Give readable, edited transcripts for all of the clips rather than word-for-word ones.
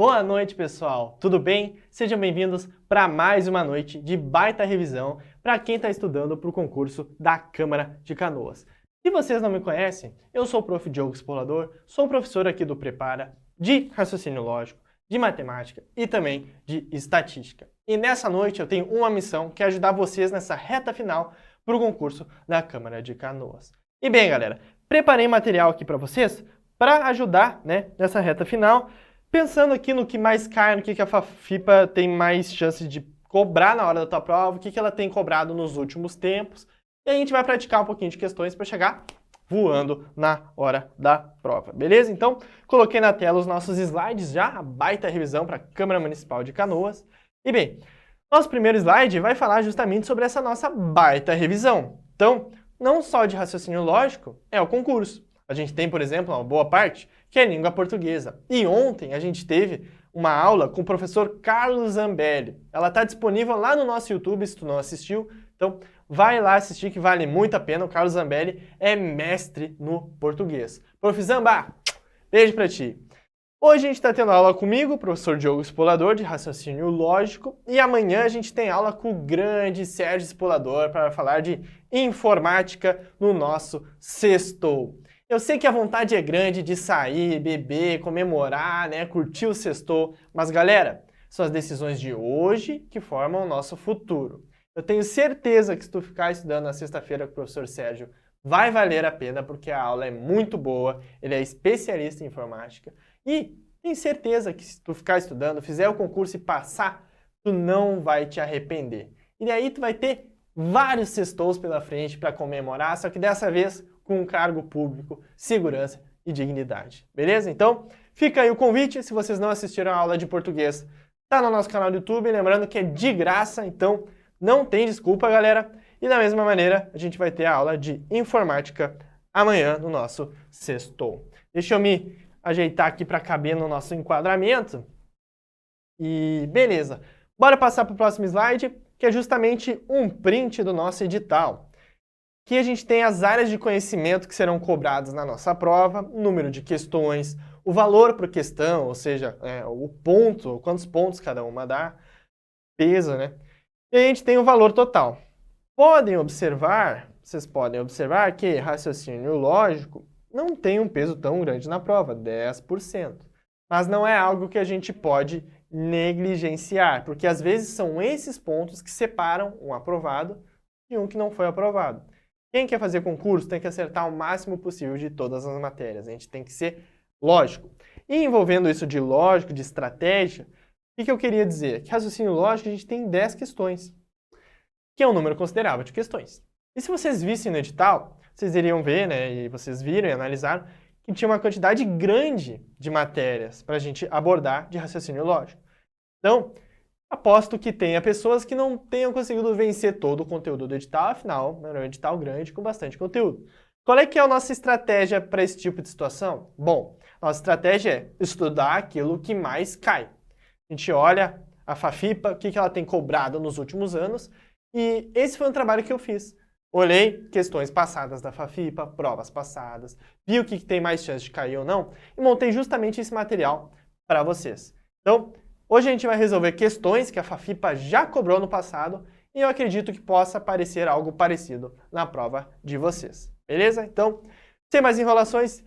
Boa noite, pessoal! Tudo bem? Sejam bem-vindos para mais uma noite de baita revisão para quem está estudando para o concurso da Câmara de Canoas. Se vocês não me conhecem, eu sou o Prof. Diogo Explorador, sou professor aqui do Prepara de Raciocínio Lógico, de Matemática e também de Estatística. E nessa noite eu tenho uma missão que é ajudar vocês nessa reta final para o concurso da Câmara de Canoas. E bem, galera, preparei material aqui para vocês para ajudar, nessa reta final, pensando aqui no que mais cai, no que a FAFIPA tem mais chance de cobrar na hora da tua prova, o que ela tem cobrado nos últimos tempos. E a gente vai praticar um pouquinho de questões para chegar voando na hora da prova, beleza? Então, coloquei na tela os nossos slides já, a baita revisão para a Câmara Municipal de Canoas. E bem, nosso primeiro slide vai falar justamente sobre essa nossa baita revisão. Então, não só de raciocínio lógico é o concurso. A gente tem, por exemplo, uma boa parte que é língua portuguesa. E ontem a gente teve uma aula com o professor Carlos Zambelli. Ela está disponível lá no nosso YouTube, se tu não assistiu. Então, vai lá assistir que vale muito a pena. O Carlos Zambelli é mestre no português. Prof. Zamba, beijo pra ti. Hoje a gente está tendo aula comigo, professor Diogo Explorador, de raciocínio lógico. E amanhã a gente tem aula com o grande Sérgio Explorador para falar de informática no nosso Sextou. Eu sei que a vontade é grande de sair, beber, comemorar, curtir o sextou, mas galera, são as decisões de hoje que formam o nosso futuro. Eu tenho certeza que se tu ficar estudando na sexta-feira com o professor Sérgio, vai valer a pena porque a aula é muito boa, ele é especialista em informática e tenho certeza que se tu ficar estudando, fizer o concurso e passar, tu não vai te arrepender. E daí tu vai ter vários sextous pela frente para comemorar, só que dessa vez com um cargo público, segurança e dignidade. Beleza? Então, fica aí o convite. Se vocês não assistiram a aula de português, tá no nosso canal do YouTube. Lembrando que é de graça, então não tem desculpa, galera. E da mesma maneira, a gente vai ter a aula de informática amanhã no nosso Sextou. Deixa eu me ajeitar aqui para caber no nosso enquadramento. E beleza. Bora passar para o próximo slide, que é justamente um print do nosso edital. Aqui a gente tem as áreas de conhecimento que serão cobradas na nossa prova, o número de questões, o valor por questão, ou seja, o ponto, quantos pontos cada uma dá, peso, E a gente tem o valor total. Vocês podem observar que raciocínio lógico não tem um peso tão grande na prova, 10%. Mas não é algo que a gente pode negligenciar, porque às vezes são esses pontos que separam um aprovado e um que não foi aprovado. Quem quer fazer concurso tem que acertar o máximo possível de todas as matérias. A gente tem que ser lógico. E envolvendo isso de lógico, de estratégia, o que eu queria dizer? Que raciocínio lógico a gente tem 10 questões, que é um número considerável de questões. E se vocês vissem no edital, vocês iriam ver, e vocês viram e analisaram, que tinha uma quantidade grande de matérias para a gente abordar de raciocínio lógico. Então, aposto que tenha pessoas que não tenham conseguido vencer todo o conteúdo do edital, afinal, é um edital grande com bastante conteúdo. Qual é que é a nossa estratégia para esse tipo de situação? Bom, nossa estratégia é estudar aquilo que mais cai. A gente olha a FAFIPA, o que ela tem cobrado nos últimos anos, e esse foi um trabalho que eu fiz. Olhei questões passadas da FAFIPA, provas passadas, vi o que tem mais chance de cair ou não, e montei justamente esse material para vocês. Então, hoje a gente vai resolver questões que a FAFIPA já cobrou no passado e eu acredito que possa aparecer algo parecido na prova de vocês. Beleza? Então, sem mais enrolações,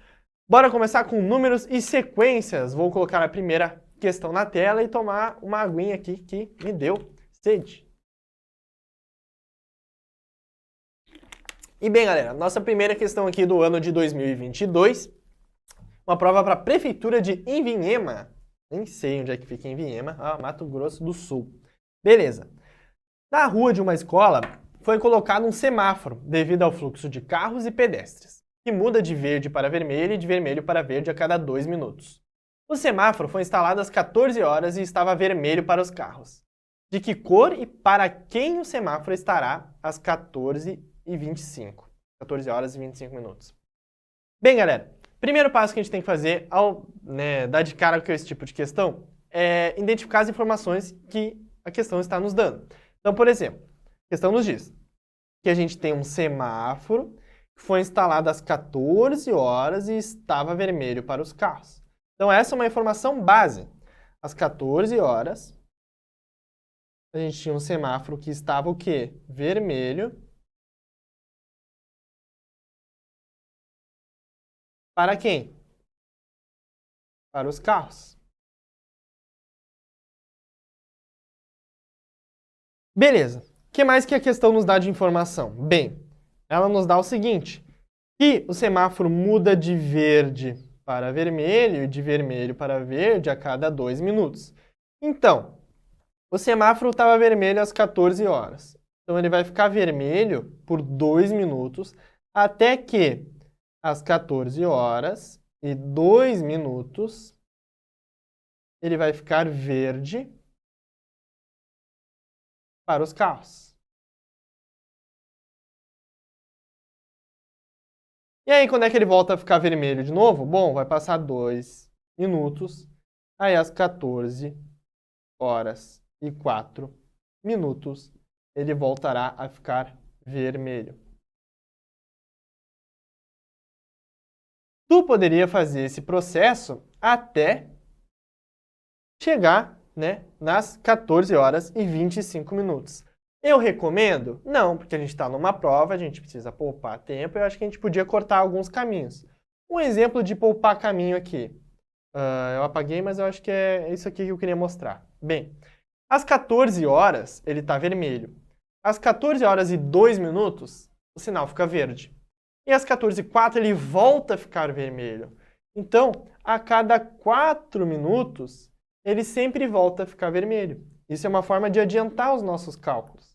bora começar com números e sequências. Vou colocar a primeira questão na tela e tomar uma aguinha aqui que me deu sede. E bem, galera, nossa primeira questão aqui do ano de 2022, uma prova para a Prefeitura de Envinhema. Nem sei onde é que fica Envinhema, Mato Grosso do Sul. Beleza. Na rua de uma escola foi colocado um semáforo devido ao fluxo de carros e pedestres, que muda de verde para vermelho e de vermelho para verde a cada 2 minutos. O semáforo foi instalado às 14 horas e estava vermelho para os carros. De que cor e para quem o semáforo estará às 14h25? 14 horas e 25 minutos. Bem, galera, primeiro passo que a gente tem que fazer ao dar de cara com esse tipo de questão é identificar as informações que a questão está nos dando. Então, por exemplo, a questão nos diz que a gente tem um semáforo que foi instalado às 14 horas e estava vermelho para os carros. Então, essa é uma informação base. às 14 horas, a gente tinha um semáforo que estava o quê? Vermelho. Para quem? Para os carros. Beleza. O que mais que a questão nos dá de informação? Bem, ela nos dá o seguinte, que o semáforo muda de verde para vermelho e de vermelho para verde a cada 2 minutos. Então, o semáforo estava vermelho às 14 horas. Então, ele vai ficar vermelho por 2 minutos até que, às 14 horas e 2 minutos, ele vai ficar verde para os carros. E aí, quando é que ele volta a ficar vermelho de novo? Bom, vai passar 2 minutos, aí às 14 horas e 4 minutos, ele voltará a ficar vermelho. Tu poderia fazer esse processo até chegar, né, nas 14 horas e 25 minutos. Eu recomendo? Não, porque a gente está numa prova, a gente precisa poupar tempo, eu acho que a gente podia cortar alguns caminhos. Um exemplo de poupar caminho aqui. Eu apaguei, mas eu acho que é isso aqui que eu queria mostrar. Bem, às 14 horas, ele está vermelho. Às 14 horas e 2 minutos, o sinal fica verde. E às 14h04, ele volta a ficar vermelho. Então, a cada 4 minutos, ele sempre volta a ficar vermelho. Isso é uma forma de adiantar os nossos cálculos.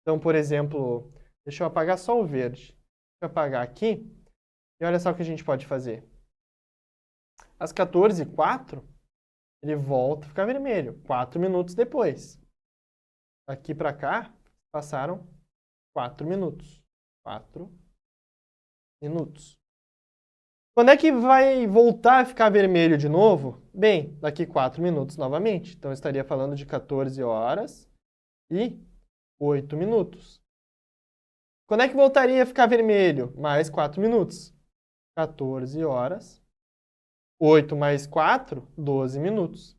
Então, por exemplo, deixa eu apagar só o verde. Deixa eu apagar aqui. E olha só o que a gente pode fazer. Às 14h04, ele volta a ficar vermelho, 4 minutos depois. Aqui para cá, passaram 4 minutos. 4 minutos. Quando é que vai voltar a ficar vermelho de novo? Bem, daqui 4 minutos novamente. Então, eu estaria falando de 14 horas e 8 minutos. Quando é que voltaria a ficar vermelho? Mais 4 minutos. 14 horas. 8 mais 4, 12 minutos.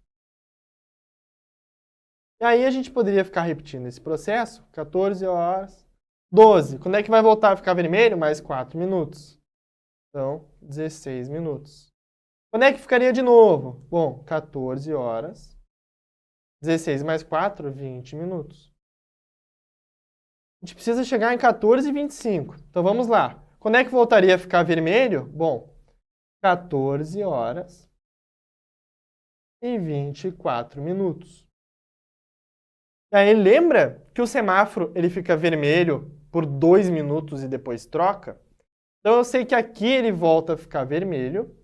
E aí a gente poderia ficar repetindo esse processo. 14 horas. 12. Quando é que vai voltar a ficar vermelho? Mais 4 minutos. Então, 16 minutos. Quando é que ficaria de novo? Bom, 14 horas. 16 mais 4, 20 minutos. A gente precisa chegar em 14h25. Então, vamos lá. Quando é que voltaria a ficar vermelho? Bom, 14 horas e 24 minutos. E aí, lembra que o semáforo ele fica vermelho por 2 minutos e depois troca? Então, eu sei que aqui ele volta a ficar vermelho.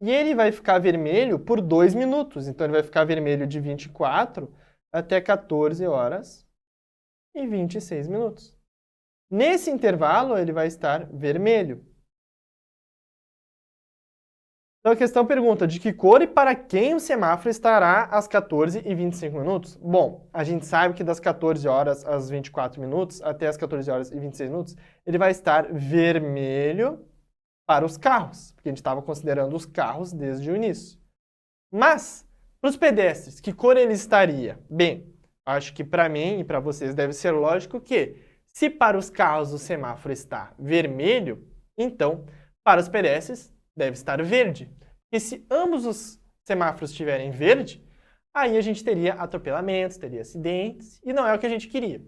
E ele vai ficar vermelho por 2 minutos. Então, ele vai ficar vermelho de 24 até 14 horas e 26 minutos. Nesse intervalo, ele vai estar vermelho. Então, a questão pergunta, de que cor e para quem o semáforo estará às 14h25 minutos? Bom, a gente sabe que das 14 horas às 24 minutos, até as 14 horas e 26 minutos, ele vai estar vermelho para os carros, porque a gente estava considerando os carros desde o início. Mas, para os pedestres, que cor ele estaria? Bem, acho que para mim e para vocês deve ser lógico que, se para os carros o semáforo está vermelho, então, para os pedestres, deve estar verde. E se ambos os semáforos estiverem verde, aí a gente teria atropelamentos, teria acidentes, e não é o que a gente queria.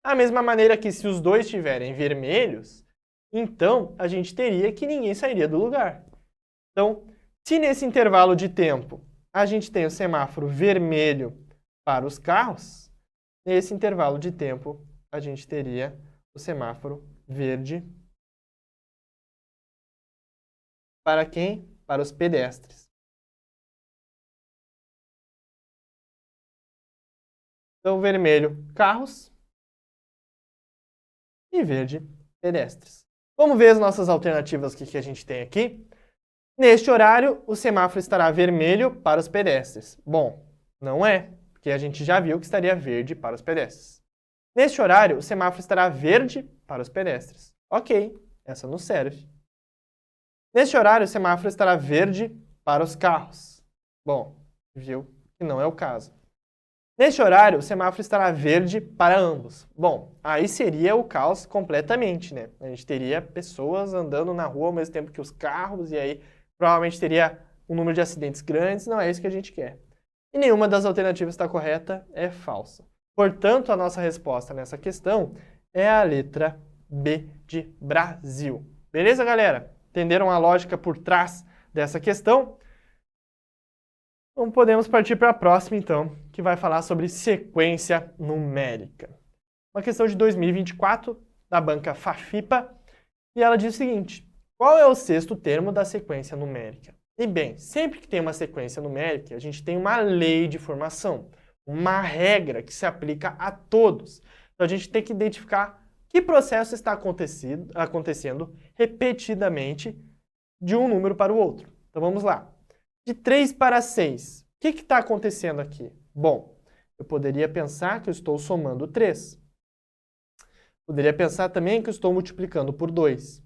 Da mesma maneira que se os dois estiverem vermelhos, então a gente teria que ninguém sairia do lugar. Então, se nesse intervalo de tempo a gente tem o semáforo vermelho para os carros, nesse intervalo de tempo a gente teria o semáforo verde para quem? Para os pedestres. Então, vermelho, carros. E verde, pedestres. Vamos ver as nossas alternativas que a gente tem aqui. Neste horário, o semáforo estará vermelho para os pedestres. Bom, não é, porque a gente já viu que estaria verde para os pedestres. Neste horário, o semáforo estará verde para os pedestres. Ok, essa nos serve. Neste horário, o semáforo estará verde para os carros. Bom, viu que não é o caso. Neste horário, o semáforo estará verde para ambos. Bom, aí seria o caos completamente, né? A gente teria pessoas andando na rua ao mesmo tempo que os carros, e aí provavelmente teria um número de acidentes grandes. Não é isso que a gente quer. E nenhuma das alternativas está correta, é falsa. Portanto, a nossa resposta nessa questão é a letra B de Brasil. Beleza, galera? Entenderam a lógica por trás dessa questão? Então, podemos partir para a próxima, então, que vai falar sobre sequência numérica. Uma questão de 2024, da banca Fafipa, e ela diz o seguinte: qual é o sexto termo da sequência numérica? E bem, sempre que tem uma sequência numérica, a gente tem uma lei de formação, uma regra que se aplica a todos. Então, a gente tem que identificar que processo está acontecendo repetidamente de um número para o outro. Então, vamos lá. De 3 para 6, o que está acontecendo aqui? Bom, eu poderia pensar que eu estou somando 3. Poderia pensar também que eu estou multiplicando por 2.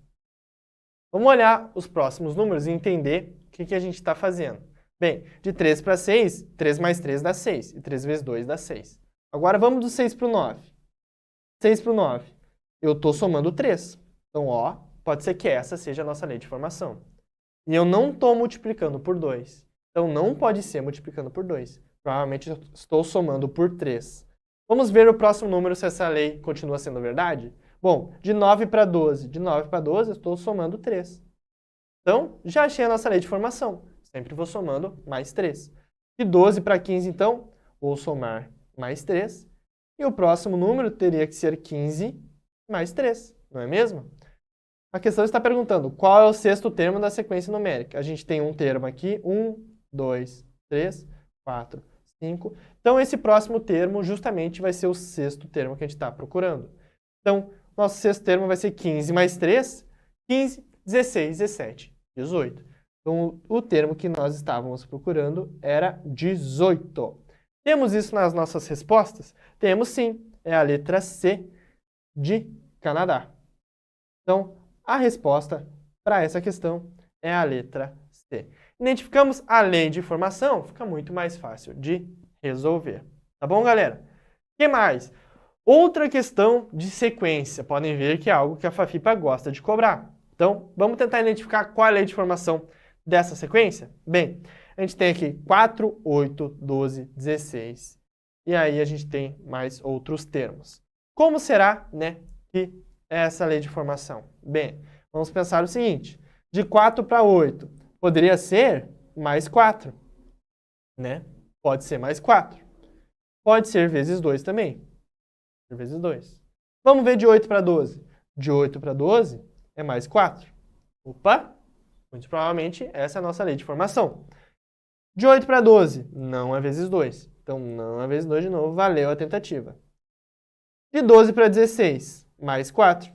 Vamos olhar os próximos números e entender o que a gente está fazendo. Bem, de 3 para 6, 3 mais 3 dá 6. E 3 vezes 2 dá 6. Agora vamos do 6 para o 9. 6 para o 9. Eu estou somando 3. Então, ó, pode ser que essa seja a nossa lei de formação. E eu não estou multiplicando por 2. Então, não pode ser multiplicando por 2. Provavelmente, eu estou somando por 3. Vamos ver o próximo número se essa lei continua sendo verdade? Bom, de 9 para 12. De 9 para 12, eu estou somando 3. Então, já achei a nossa lei de formação. Sempre vou somando mais 3. De 12 para 15, então, vou somar mais 3. E o próximo número teria que ser 15 mais 3, não é mesmo? A questão está perguntando qual é o sexto termo da sequência numérica. A gente tem um termo aqui, 1, 2, 3, 4, 5. Então, esse próximo termo justamente vai ser o sexto termo que a gente está procurando. Então, nosso sexto termo vai ser 15 mais 3, 15, 16, 17, 18. Então, o termo que nós estávamos procurando era 18. Temos isso nas nossas respostas? Temos sim, é a letra C de Canadá. Então, a resposta para essa questão é a letra C. Identificamos a lei de formação, fica muito mais fácil de resolver. Tá bom, galera? O que mais? Outra questão de sequência. Podem ver que é algo que a Fafipa gosta de cobrar. Então, vamos tentar identificar qual é a lei de formação dessa sequência? Bem, a gente tem aqui 4, 8, 12, 16. E aí a gente tem mais outros termos. Como será, né, que é essa lei de formação? Bem, vamos pensar o seguinte. De 4 para 8, poderia ser mais 4, né? Pode ser mais 4. Pode ser vezes 2 também. Vezes 2. Vamos ver de 8 para 12. De 8 para 12 é mais 4. Opa! Muito provavelmente essa é a nossa lei de formação. De 8 para 12 não é vezes 2. Então não é vezes 2 de novo, valeu a tentativa. De 12 para 16, mais 4.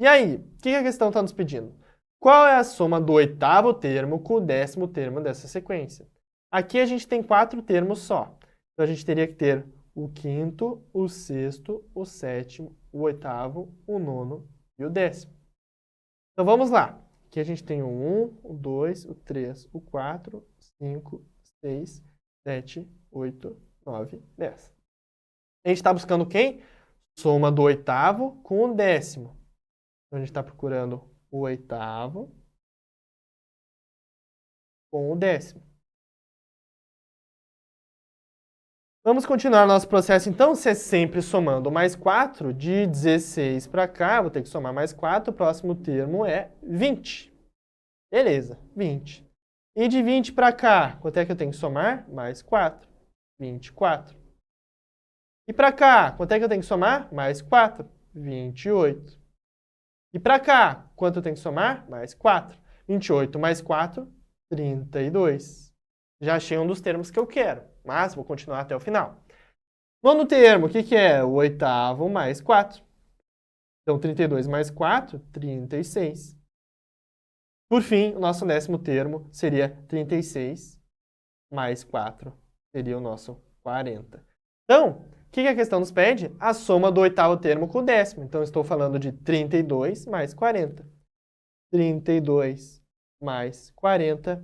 E aí, o que a questão está nos pedindo? Qual é a soma do oitavo termo com o 10º termo dessa sequência? Aqui a gente tem 4 termos só. Então a gente teria que ter o 5º, o 6º, o 7º, o 8º, o 9º e o 10º. Então vamos lá. Aqui a gente tem o 1, o 2, o 3, o 4, 5, 6, 7, 8, 9, 10. A gente está buscando quem? Soma do oitavo com o 10º. Então, a gente está procurando o oitavo com o 10º. Vamos continuar nosso processo, então, se é sempre somando mais 4, de 16 para cá, vou ter que somar mais 4, o próximo termo é 20. Beleza, 20. E de 20 para cá, quanto é que eu tenho que somar? Mais 4, 24. E para cá, quanto é que eu tenho que somar? Mais 4, 28. E para cá, quanto eu tenho que somar? Mais 4. 28 mais 4, 32. Já achei um dos termos que eu quero, mas vou continuar até o final. Nono termo, o que é? O oitavo mais 4. Então, 32 mais 4, 36. Por fim, o nosso 10º termo seria 36 mais 4, seria o nosso 40. Então, o que a questão nos pede? A soma do oitavo termo com o 10º. Então, estou falando de 32 mais 40. 32 mais 40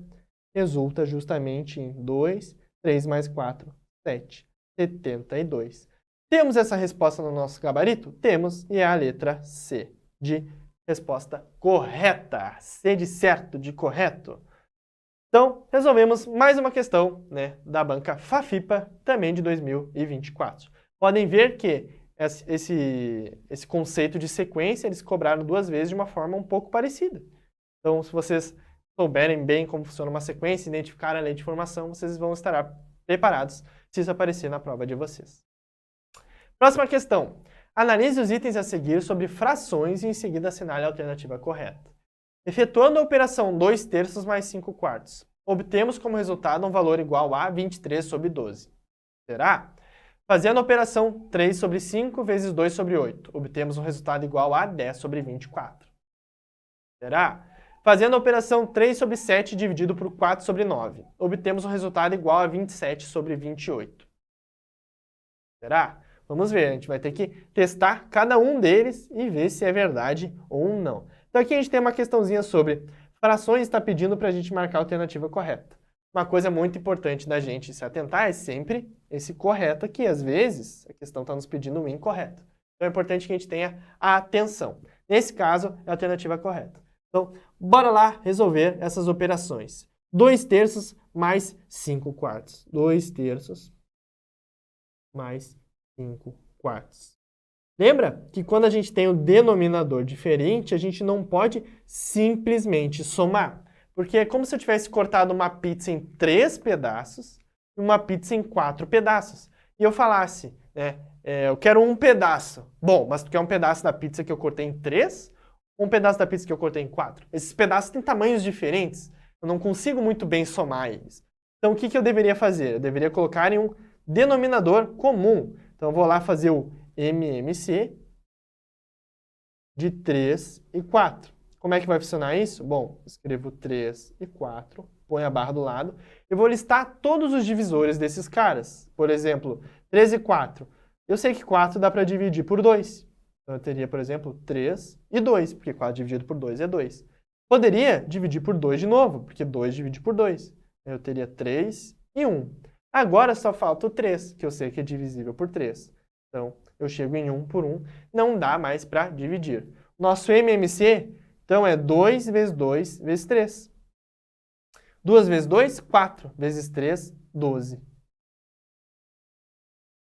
resulta justamente em 2, 3 mais 4, 7, 72. Temos essa resposta no nosso gabarito? Temos, e é a letra C, de resposta correta. C de certo, de correto. Então, resolvemos mais uma questão, né, da banca FAFIPA, também de 2024. Podem ver que esse conceito de sequência eles cobraram 2 vezes de uma forma um pouco parecida. Então, se vocês souberem bem como funciona uma sequência, identificarem a lei de formação, vocês vão estar preparados se isso aparecer na prova de vocês. Próxima questão. Analise os itens a seguir sobre frações e em seguida assinale a alternativa correta. Efetuando a operação 2/3 mais 5/4, obtemos como resultado um valor igual a 23 sobre 12. Será? Fazendo a operação 3 sobre 5 vezes 2 sobre 8, obtemos um resultado igual a 10 sobre 24. Será? Fazendo a operação 3 sobre 7 dividido por 4 sobre 9, obtemos um resultado igual a 27 sobre 28. Será? Vamos ver, a gente vai ter que testar cada um deles e ver se é verdade ou não. Então aqui a gente tem uma questãozinha sobre frações, está pedindo para a gente marcar a alternativa correta. Uma coisa muito importante da gente se atentar é sempre esse correto aqui. Às vezes, a questão está nos pedindo o incorreto. Então é importante que a gente tenha a atenção. Nesse caso, é a alternativa correta. Então, bora lá resolver essas operações. 2/3 mais 5/4. 2/3 mais 5/4. Lembra que quando a gente tem um denominador diferente, a gente não pode simplesmente somar. Porque é como se eu tivesse cortado uma pizza em 3 pedaços e uma pizza em 4 pedaços. E eu falasse, né, eu quero um pedaço. Bom, mas tu quer um pedaço da pizza que eu cortei em 3 ou um pedaço da pizza que eu cortei em 4? Esses pedaços têm tamanhos diferentes. Eu não consigo muito bem somar eles. Então, o que eu deveria fazer? Eu deveria colocar em um denominador comum. Então, eu vou lá fazer o MMC de 3 e 4. Como é que vai funcionar isso? Bom, escrevo 3 e 4, ponho a barra do lado, e vou listar todos os divisores desses caras. Por exemplo, 3 e 4. Eu sei que 4 dá para dividir por 2. Então, eu teria, por exemplo, 3 e 2, porque 4 dividido por 2 é 2. Poderia dividir por 2 de novo, porque 2 divide por 2. Eu teria 3 e 1. Agora só falta o 3, que eu sei que é divisível por 3. Então, eu chego em 1 por 1, não dá mais para dividir. Nosso MMC, então, é 2 vezes 2 vezes 3. 2 vezes 2, 4. Vezes 3, 12.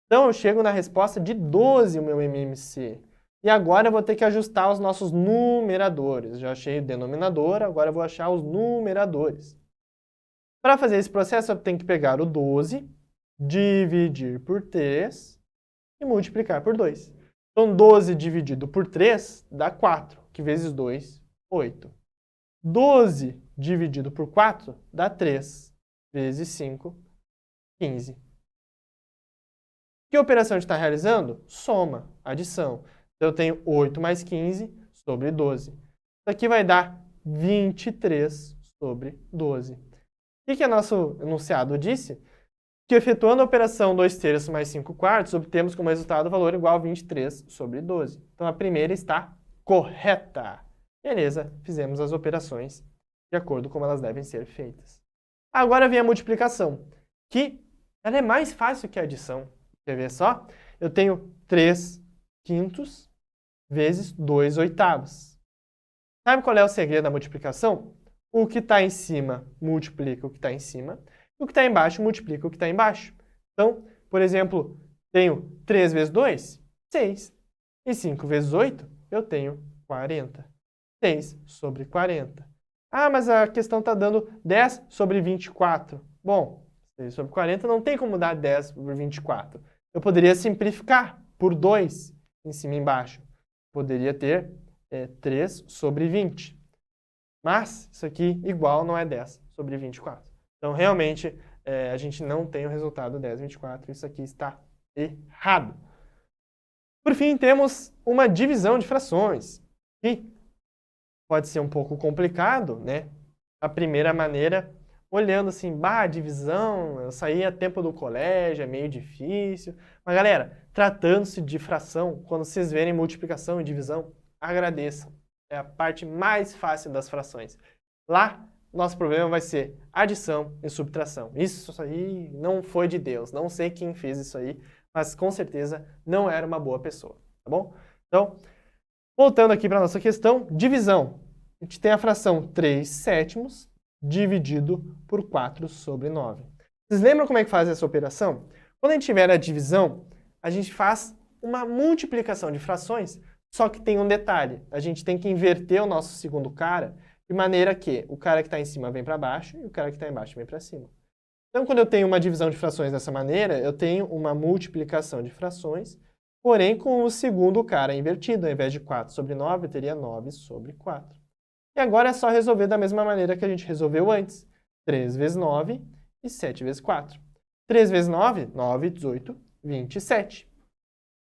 Então, eu chego na resposta de 12 o meu MMC. E agora eu vou ter que ajustar os nossos numeradores. Já achei o denominador, agora eu vou achar os numeradores. Para fazer esse processo, eu tenho que pegar o 12, dividir por 3 e multiplicar por 2. Então, 12 dividido por 3 dá 4, que vezes 2, 8. 12 dividido por 4 dá 3, vezes 5, 15. Que operação a gente está realizando? Soma, adição. Então, eu tenho 8 mais 15 sobre 12. Isso aqui vai dar 23 sobre 12. O que nosso enunciado disse? Que efetuando a operação 2/3 mais 5/4, obtemos como resultado o valor igual a 23 sobre 12. Então, a primeira está correta. Beleza, fizemos as operações de acordo com elas devem ser feitas. Agora vem a multiplicação, que ela é mais fácil que a adição. Quer ver só? Eu tenho 3/5 vezes 2/8. Sabe qual é o segredo da multiplicação? O que está em cima multiplica o que está em cima, e o que está embaixo multiplica o que está embaixo. Então, por exemplo, tenho 3 vezes 2, 6. E 5 vezes 8, eu tenho 40. 6 sobre 40. Ah, mas a questão está dando 10 sobre 24. Bom, 6 sobre 40 não tem como dar 10 sobre 24. Eu poderia simplificar por 2 em cima e embaixo. Poderia ter 3 sobre 20. Mas isso aqui igual não é 10 sobre 24. Então, realmente, a gente não tem o resultado 10, 24. Isso aqui está errado. Por fim, temos uma divisão de frações, que pode ser um pouco complicado, né? A primeira maneira, olhando assim, divisão, eu saí a tempo do colégio, é meio difícil. Mas, galera, tratando-se de fração, quando vocês verem multiplicação e divisão, agradeçam. É a parte mais fácil das frações. Lá, nosso problema vai ser adição e subtração. Isso aí não foi de Deus, não sei quem fez isso aí, mas com certeza não era uma boa pessoa, tá bom? Então, voltando aqui para a nossa questão, divisão. A gente tem a fração 3 sétimos dividido por 4 sobre 9. Vocês lembram como é que faz essa operação? Quando a gente tiver a divisão, a gente faz uma multiplicação de frações, só que tem um detalhe. A gente tem que inverter o nosso segundo cara, de maneira que o cara que está em cima vem para baixo e o cara que está embaixo vem para cima. Então, quando eu tenho uma divisão de frações dessa maneira, eu tenho uma multiplicação de frações, porém com o segundo cara invertido. Ao invés de 4 sobre 9, eu teria 9 sobre 4. E agora é só resolver da mesma maneira que a gente resolveu antes. 3 vezes 9 e 7 vezes 4. 3 vezes 9, 9, 18, 27.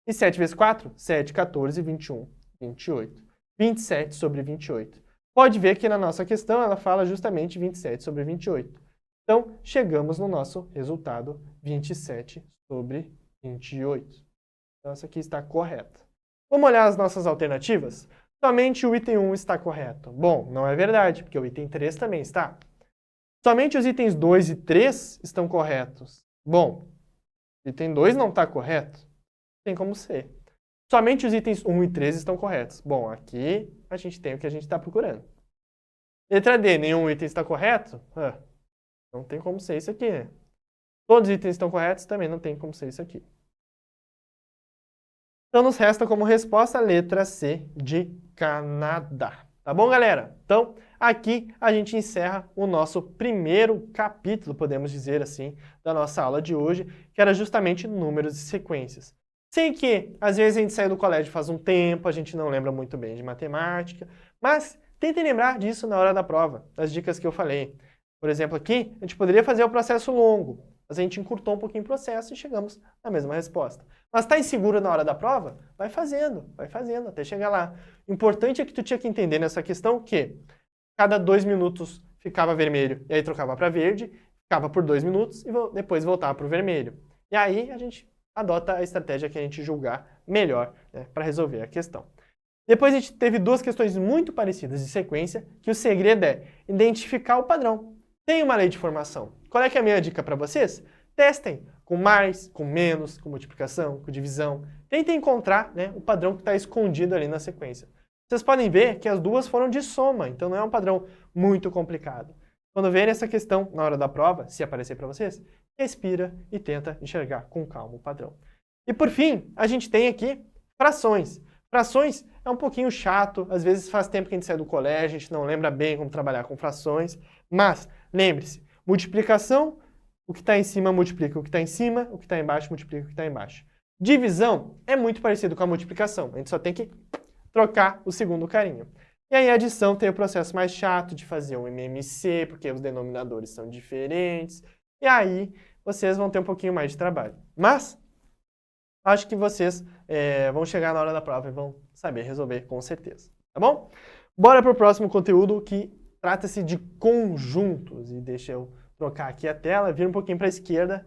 E 7 vezes 4, 7, 14, 21, 28. 27 sobre 28. Pode ver que na nossa questão ela fala justamente 27 sobre 28. Então, chegamos no nosso resultado 27 sobre 28. Então, essa aqui está correta. Vamos olhar as nossas alternativas? Somente o item 1 está correto. Bom, não é verdade, porque o item 3 também está. Somente os itens 2 e 3 estão corretos. Bom, o item 2 não está correto. Tem como ser. Somente os itens 1 e 3 estão corretos. Bom, aqui a gente tem o que a gente está procurando. Letra D, nenhum item está correto? Não tem como ser isso aqui, né? Todos os itens estão corretos? Também não tem como ser isso aqui. Então, nos resta como resposta a letra C de Canadá. Tá bom, galera? Então, aqui a gente encerra o nosso primeiro capítulo, podemos dizer assim, da nossa aula de hoje, que era justamente números e sequências. Sei que, às vezes, a gente saiu do colégio faz um tempo, a gente não lembra muito bem de matemática, mas tentem lembrar disso na hora da prova, das dicas que eu falei. Por exemplo, aqui, a gente poderia fazer o processo longo, mas a gente encurtou um pouquinho o processo e chegamos na mesma resposta. Mas está inseguro na hora da prova? Vai fazendo até chegar lá. O importante é que tu tinha que entender nessa questão que cada 2 minutos ficava vermelho e aí trocava para verde, ficava por 2 minutos e depois voltava para o vermelho. E aí a gente adota a estratégia que a gente julgar melhor, né, para resolver a questão. Depois a gente teve 2 questões muito parecidas de sequência, que o segredo é identificar o padrão. Tem uma lei de formação. Qual é que é a minha dica para vocês? Testem com mais, com menos, com multiplicação, com divisão. Tentem encontrar, né, o padrão que está escondido ali na sequência. Vocês podem ver que as duas foram de soma, então não é um padrão muito complicado. Quando verem essa questão na hora da prova, se aparecer para vocês, respira e tenta enxergar com calma o padrão. E por fim, a gente tem aqui frações. Frações é um pouquinho chato, às vezes faz tempo que a gente sai do colégio, a gente não lembra bem como trabalhar com frações, mas lembre-se, multiplicação, o que está em cima multiplica o que está em cima, o que está embaixo multiplica o que está embaixo. Divisão é muito parecido com a multiplicação, a gente só tem que trocar o segundo carinho. E aí a adição tem o processo mais chato de fazer um MMC, porque os denominadores são diferentes, e aí vocês vão ter um pouquinho mais de trabalho. Mas acho que vocês vão chegar na hora da prova e vão saber resolver com certeza, tá bom? Bora para o próximo conteúdo, que trata-se de conjuntos. E deixa eu trocar aqui a tela, vir um pouquinho para a esquerda.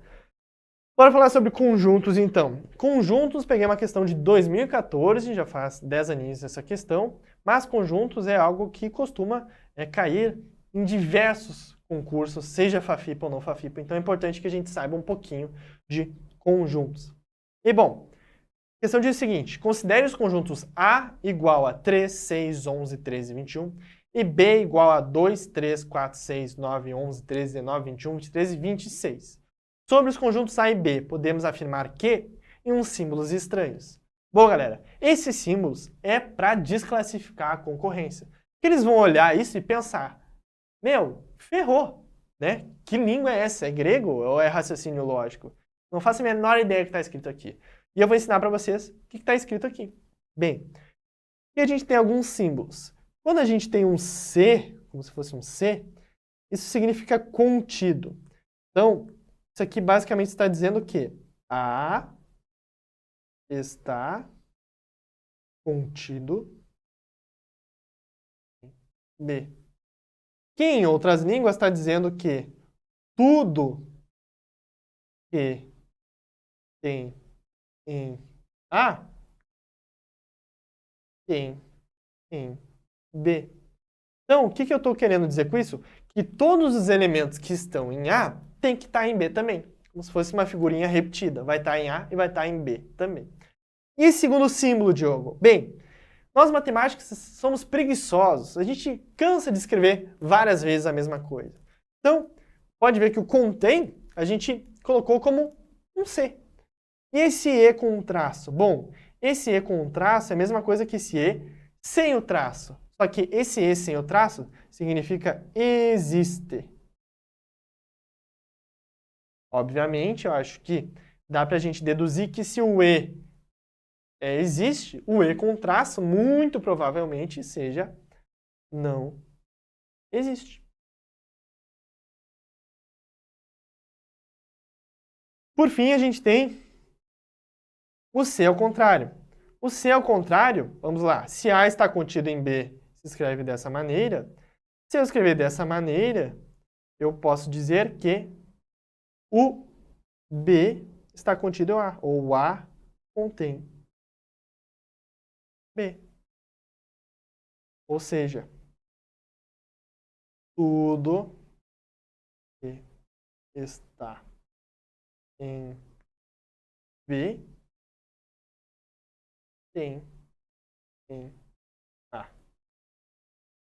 Bora falar sobre conjuntos, então. Conjuntos, peguei uma questão de 2014, já faz 10 aninhos essa questão, mas conjuntos é algo que costuma cair em diversos concursos, seja FAFIPA ou não FAFIPA, então é importante que a gente saiba um pouquinho de conjuntos. E bom, a questão diz o seguinte: considere os conjuntos A igual a 3, 6, 11, 13, 21 e B igual a 2, 3, 4, 6, 9, 11, 13, 19, 21, 23 e 26. Sobre os conjuntos A e B, podemos afirmar que em uns símbolos estranhos. Bom, galera, esses símbolos é para desclassificar a concorrência. Eles vão olhar isso e pensar: meu, ferrou, né? Que língua é essa? É grego ou é raciocínio lógico? Não faço a menor ideia do que está escrito aqui. E eu vou ensinar para vocês o que está escrito aqui. Bem, aqui a gente tem alguns símbolos. Quando a gente tem um C, como se fosse um C, isso significa contido. Então, isso aqui basicamente está dizendo que A está contido em B. Que em outras línguas está dizendo que tudo que tem em A tem em B. Então, o que eu estou querendo dizer com isso? Que todos os elementos que estão em A tem que estar em B também. Como se fosse uma figurinha repetida. Vai estar em A e vai estar em B também. E segundo símbolo, Diogo? Bem, nós matemáticos somos preguiçosos. A gente cansa de escrever várias vezes a mesma coisa. Então, pode ver que o contém a gente colocou como um C. E esse E com um traço? Bom, esse E com um traço é a mesma coisa que esse E sem o traço. Só que esse E sem o traço significa existe. Obviamente, eu acho que dá para a gente deduzir que se o E existe, o E com traço muito provavelmente seja não existe. Por fim, a gente tem o C ao contrário. O C ao contrário, vamos lá, se A está contido em B, se escreve dessa maneira. Se eu escrever dessa maneira, eu posso dizer que o B está contido em A, ou o A contém B. Ou seja, tudo que está em B tem em A.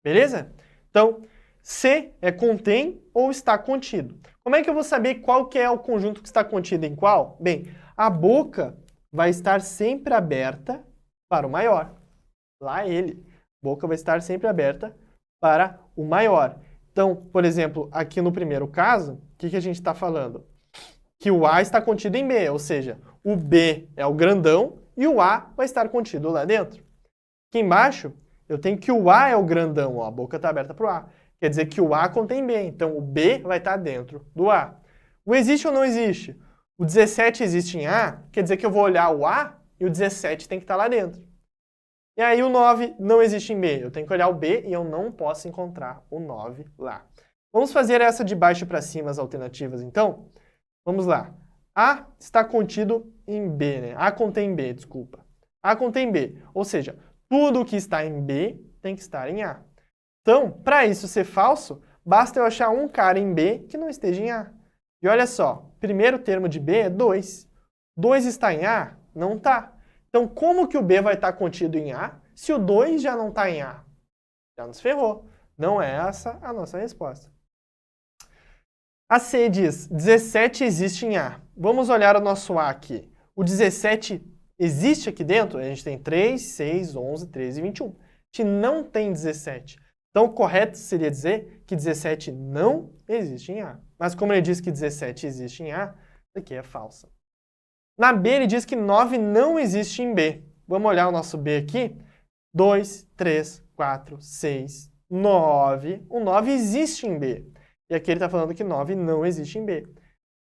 Beleza? Então, C é contém ou está contido. Como é que eu vou saber qual que é o conjunto que está contido em qual? Bem, a boca vai estar sempre aberta para o maior. Lá ele. A boca vai estar sempre aberta para o maior. Então, por exemplo, aqui no primeiro caso, o que a gente está falando? Que o A está contido em B, ou seja, o B é o grandão e o A vai estar contido lá dentro. Aqui embaixo, eu tenho que o A é o grandão, ó, a boca está aberta para o A. Quer dizer que o A contém B, então o B vai estar dentro do A. O existe ou não existe? O 17 existe em A, quer dizer que eu vou olhar o A e o 17 tem que estar lá dentro. E aí o 9 não existe em B, eu tenho que olhar o B e eu não posso encontrar o 9 lá. Vamos fazer essa de baixo para cima, as alternativas, então? Vamos lá. A está contido em B, né? A contém B, desculpa. A contém B, ou seja, tudo que está em B tem que estar em A. Então, para isso ser falso, basta eu achar um cara em B que não esteja em A. E olha só, primeiro termo de B é 2. 2 está em A? Não está. Então, como que o B vai estar contido em A se o 2 já não está em A? Já nos ferrou. Não é essa a nossa resposta. A C diz, 17 existe em A. Vamos olhar o nosso A aqui. O 17 existe aqui dentro? A gente tem 3, 6, 11, 13 e 21. A gente não tem 17. Então, o correto seria dizer que 17 não existe em A. Mas como ele diz que 17 existe em A, isso aqui é falsa. Na B, ele diz que 9 não existe em B. Vamos olhar o nosso B aqui. 2, 3, 4, 6, 9. O 9 existe em B. E aqui ele está falando que 9 não existe em B.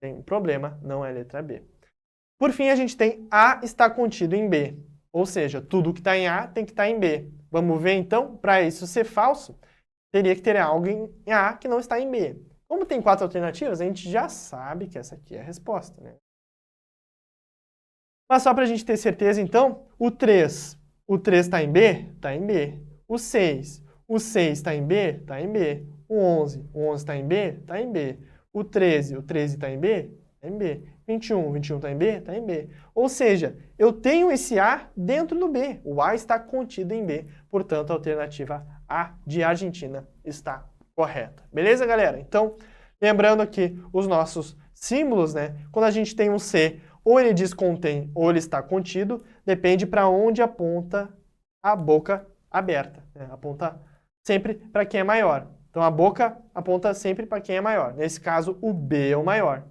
Tem um problema, não é a letra B. Por fim, a gente tem A está contido em B. Ou seja, tudo que está em A tem que estar em B. Vamos ver, então, para isso ser falso, teria que ter algo em A que não está em B. Como tem 4 alternativas, a gente já sabe que essa aqui é a resposta, né? Mas só para a gente ter certeza, então, o 3 está em B? Está em B. O 6 está em B? Está em B. O 11 está em B? Está em B. O 13 está em B? Está em B. 21 está em B? Está em B. Ou seja, eu tenho esse A dentro do B. O A está contido em B. Portanto, a alternativa A de Argentina está correta. Beleza, galera? Então, lembrando aqui os nossos símbolos, né? Quando a gente tem um C, ou ele diz contém ou ele está contido, depende para onde aponta a boca aberta, né? Aponta sempre para quem é maior. Então, a boca aponta sempre para quem é maior. Nesse caso, o B é o maior.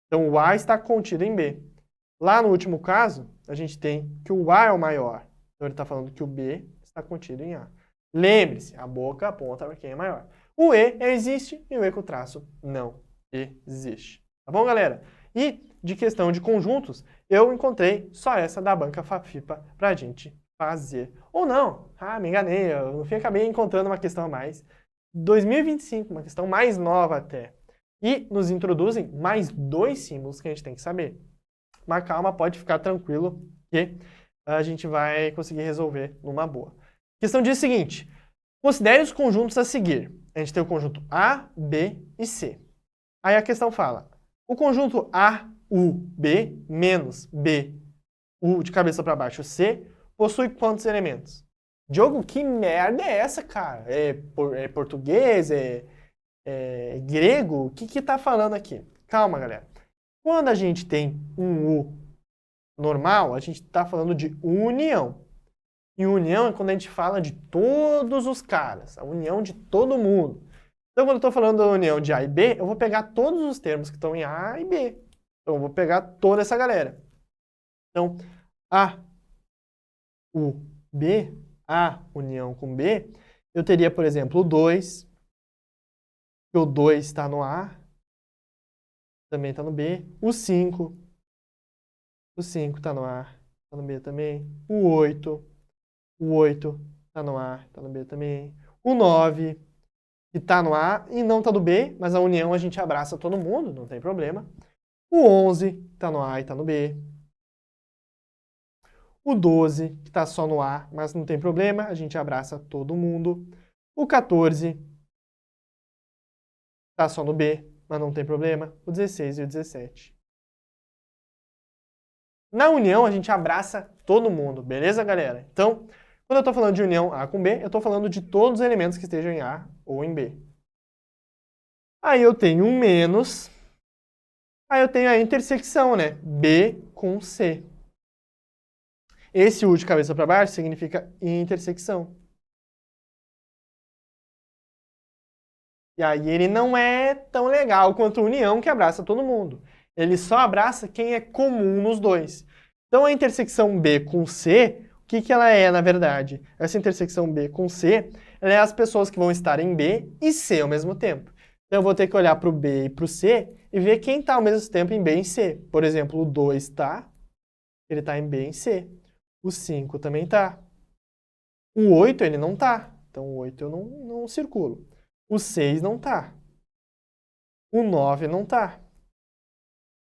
Então, o A está contido em B. Lá no último caso, a gente tem que o A é o maior. Então, ele está falando que o B está contido em A. Lembre-se, a boca aponta para quem é maior. O E existe e o E com traço não existe. Tá bom, galera? E de questão de conjuntos, eu encontrei só essa da banca Fafipa para a gente fazer. Ou não, me enganei, eu no fim acabei encontrando uma questão a mais. 2025, uma questão mais nova até. E nos introduzem mais 2 símbolos que a gente tem que saber. Mas calma, pode ficar tranquilo que a gente vai conseguir resolver numa boa. A questão diz o seguinte, Considere os conjuntos a seguir. A gente tem o conjunto A, B e C. Aí a questão fala, o conjunto A, U, B, menos B, U de cabeça para baixo, C, possui quantos elementos? Diogo, que merda é essa, cara? É português? É grego? O que tá falando aqui? Calma, galera. Quando a gente tem um U normal, a gente está falando de união. E união é quando a gente fala de todos os caras, a união de todo mundo. Então, quando eu estou falando da união de A e B, eu vou pegar todos os termos que estão em A e B. Então, eu vou pegar toda essa galera. Então, A, U, B, A união com B, eu teria, por exemplo, o 2, que o 2 está no A, também está no B. O 5 está no A, está no B também. O 8 está no A, está no B também. O 9, que está no A e não está no B, mas a união a gente abraça todo mundo, não tem problema. O 11, que está no A e está no B. O 12, que está só no A, mas não tem problema, a gente abraça todo mundo. O 14, está só no B, mas não tem problema. O 16 e o 17. Na união, a gente abraça todo mundo, beleza, galera? Então, quando eu estou falando de união A com B, eu estou falando de todos os elementos que estejam em A ou em B. Aí eu tenho um menos. Aí eu tenho a intersecção, né? B com C. Esse U de cabeça para baixo significa intersecção. E aí ele não é tão legal quanto união, que abraça todo mundo. Ele só abraça quem é comum nos dois. Então a intersecção B com C, o que ela é, na verdade? Essa intersecção B com C, ela é as pessoas que vão estar em B e C ao mesmo tempo. Então eu vou ter que olhar para o B e para o C e ver quem está ao mesmo tempo em B e C. Por exemplo, o 2 está, ele está em B e C. O 5 também está. O 8 ele não está. Então o 8 eu não circulo. O 6 não está. O 9 não está.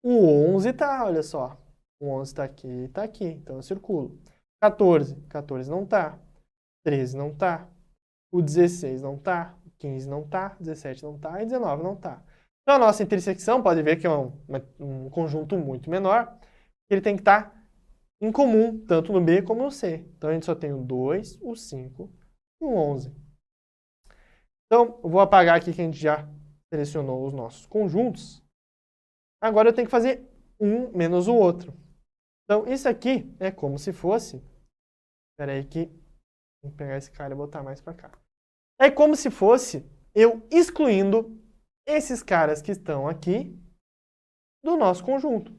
O 11 está, olha só. O 11 está aqui e está aqui. Então eu circulo. 14 não está. 13 não está. O 16 não está. O 15 não está. 17 não está. E 19 não está. Então a nossa intersecção, pode ver que é um conjunto muito menor. Ele tem que estar em comum, tanto no B como no C. Então a gente só tem o 2, o 5 e o 11. Então, eu vou apagar aqui que a gente já selecionou os nossos conjuntos. Agora eu tenho que fazer um menos o outro. Então, isso aqui é como se fosse... Espera aí que... Vou pegar esse cara e botar mais para cá. É como se fosse eu excluindo esses caras que estão aqui do nosso conjunto.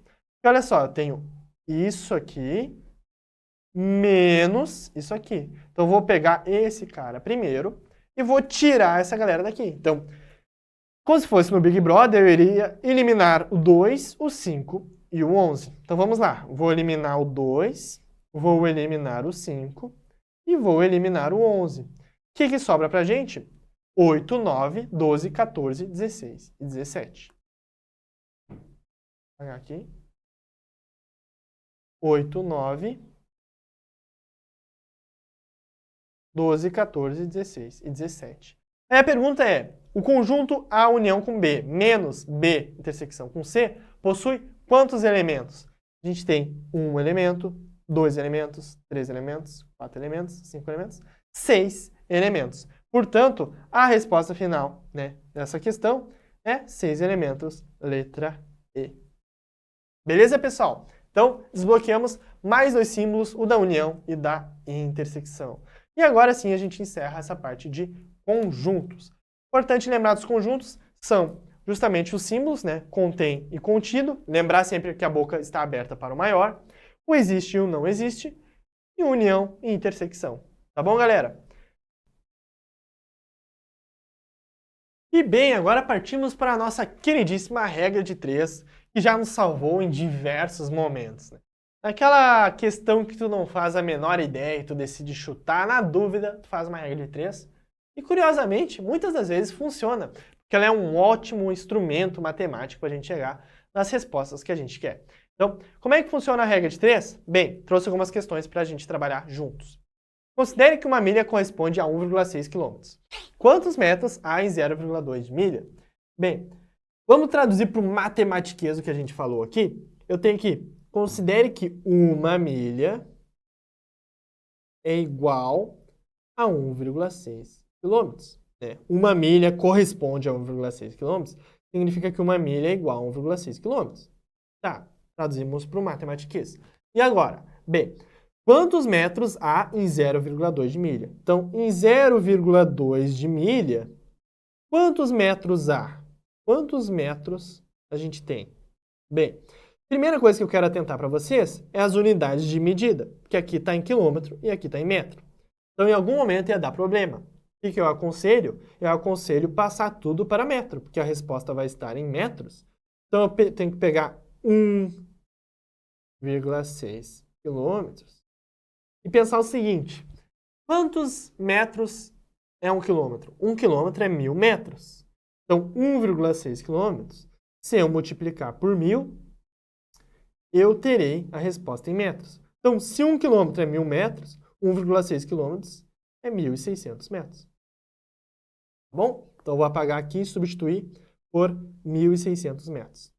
E olha só, eu tenho isso aqui menos isso aqui. Então, eu vou pegar esse cara primeiro e vou tirar essa galera daqui. Então, como se fosse no Big Brother, eu iria eliminar o 2, o 5 e o 11. Então, vamos lá. Vou eliminar o 2, vou eliminar o 5 e vou eliminar o 11. O que sobra pra gente? 8, 9, 12, 14, 16 e 17. Vou pegar aqui. 8, 9, 12, 14, 16 e 17. Aí a pergunta é, o conjunto A união com B menos B intersecção com C possui quantos elementos? A gente tem um elemento, 2 elementos, 3 elementos, 4 elementos, 5 elementos, 6 elementos. Portanto, a resposta final, né, dessa questão é 6 elementos, letra E. Beleza, pessoal? Então, desbloqueamos mais 2 símbolos, o da união e da intersecção. E agora sim a gente encerra essa parte de conjuntos. Importante lembrar dos conjuntos são justamente os símbolos, né? Contém e contido. Lembrar sempre que a boca está aberta para o maior. O existe e o não existe. E união e intersecção. Tá bom, galera? E bem, agora partimos para a nossa queridíssima regra de 3, que já nos salvou em diversos momentos, né? Naquela questão que tu não faz a menor ideia e tu decide chutar, na dúvida, tu faz uma regra de 3. E curiosamente, muitas das vezes funciona, porque ela é um ótimo instrumento matemático para a gente chegar nas respostas que a gente quer. Então, como é que funciona a regra de 3? Bem, trouxe algumas questões para a gente trabalhar juntos. Considere que uma milha corresponde a 1,6 km. Quantos metros há em 0,2 de milha? Bem, vamos traduzir para o matematiquês o que a gente falou aqui. Eu tenho que, considere que uma milha é igual a 1,6 km. Uma milha corresponde a 1,6 km, significa que uma milha é igual a 1,6 km. Tá, traduzimos para o matematiquês. E agora? Bem, quantos metros há em 0,2 de milha? Então, em 0,2 de milha, quantos metros há? Quantos metros a gente tem? Bem, primeira coisa que eu quero atentar para vocês é as unidades de medida, que aqui está em quilômetro e aqui está em metro. Então, em algum momento ia dar problema. O que eu aconselho? Eu aconselho passar tudo para metro, porque a resposta vai estar em metros. Então, eu tenho que pegar 1,6 quilômetros e pensar o seguinte: quantos metros é 1 quilômetro? 1 quilômetro é 1.000 metros. Então, 1,6 quilômetros, se eu multiplicar por 1.000, eu terei a resposta em metros. Então, se 1 quilômetro é 1.000 metros, 1,6 quilômetros é 1.600 metros. Tá bom? Então, eu vou apagar aqui e substituir por 1.600 metros.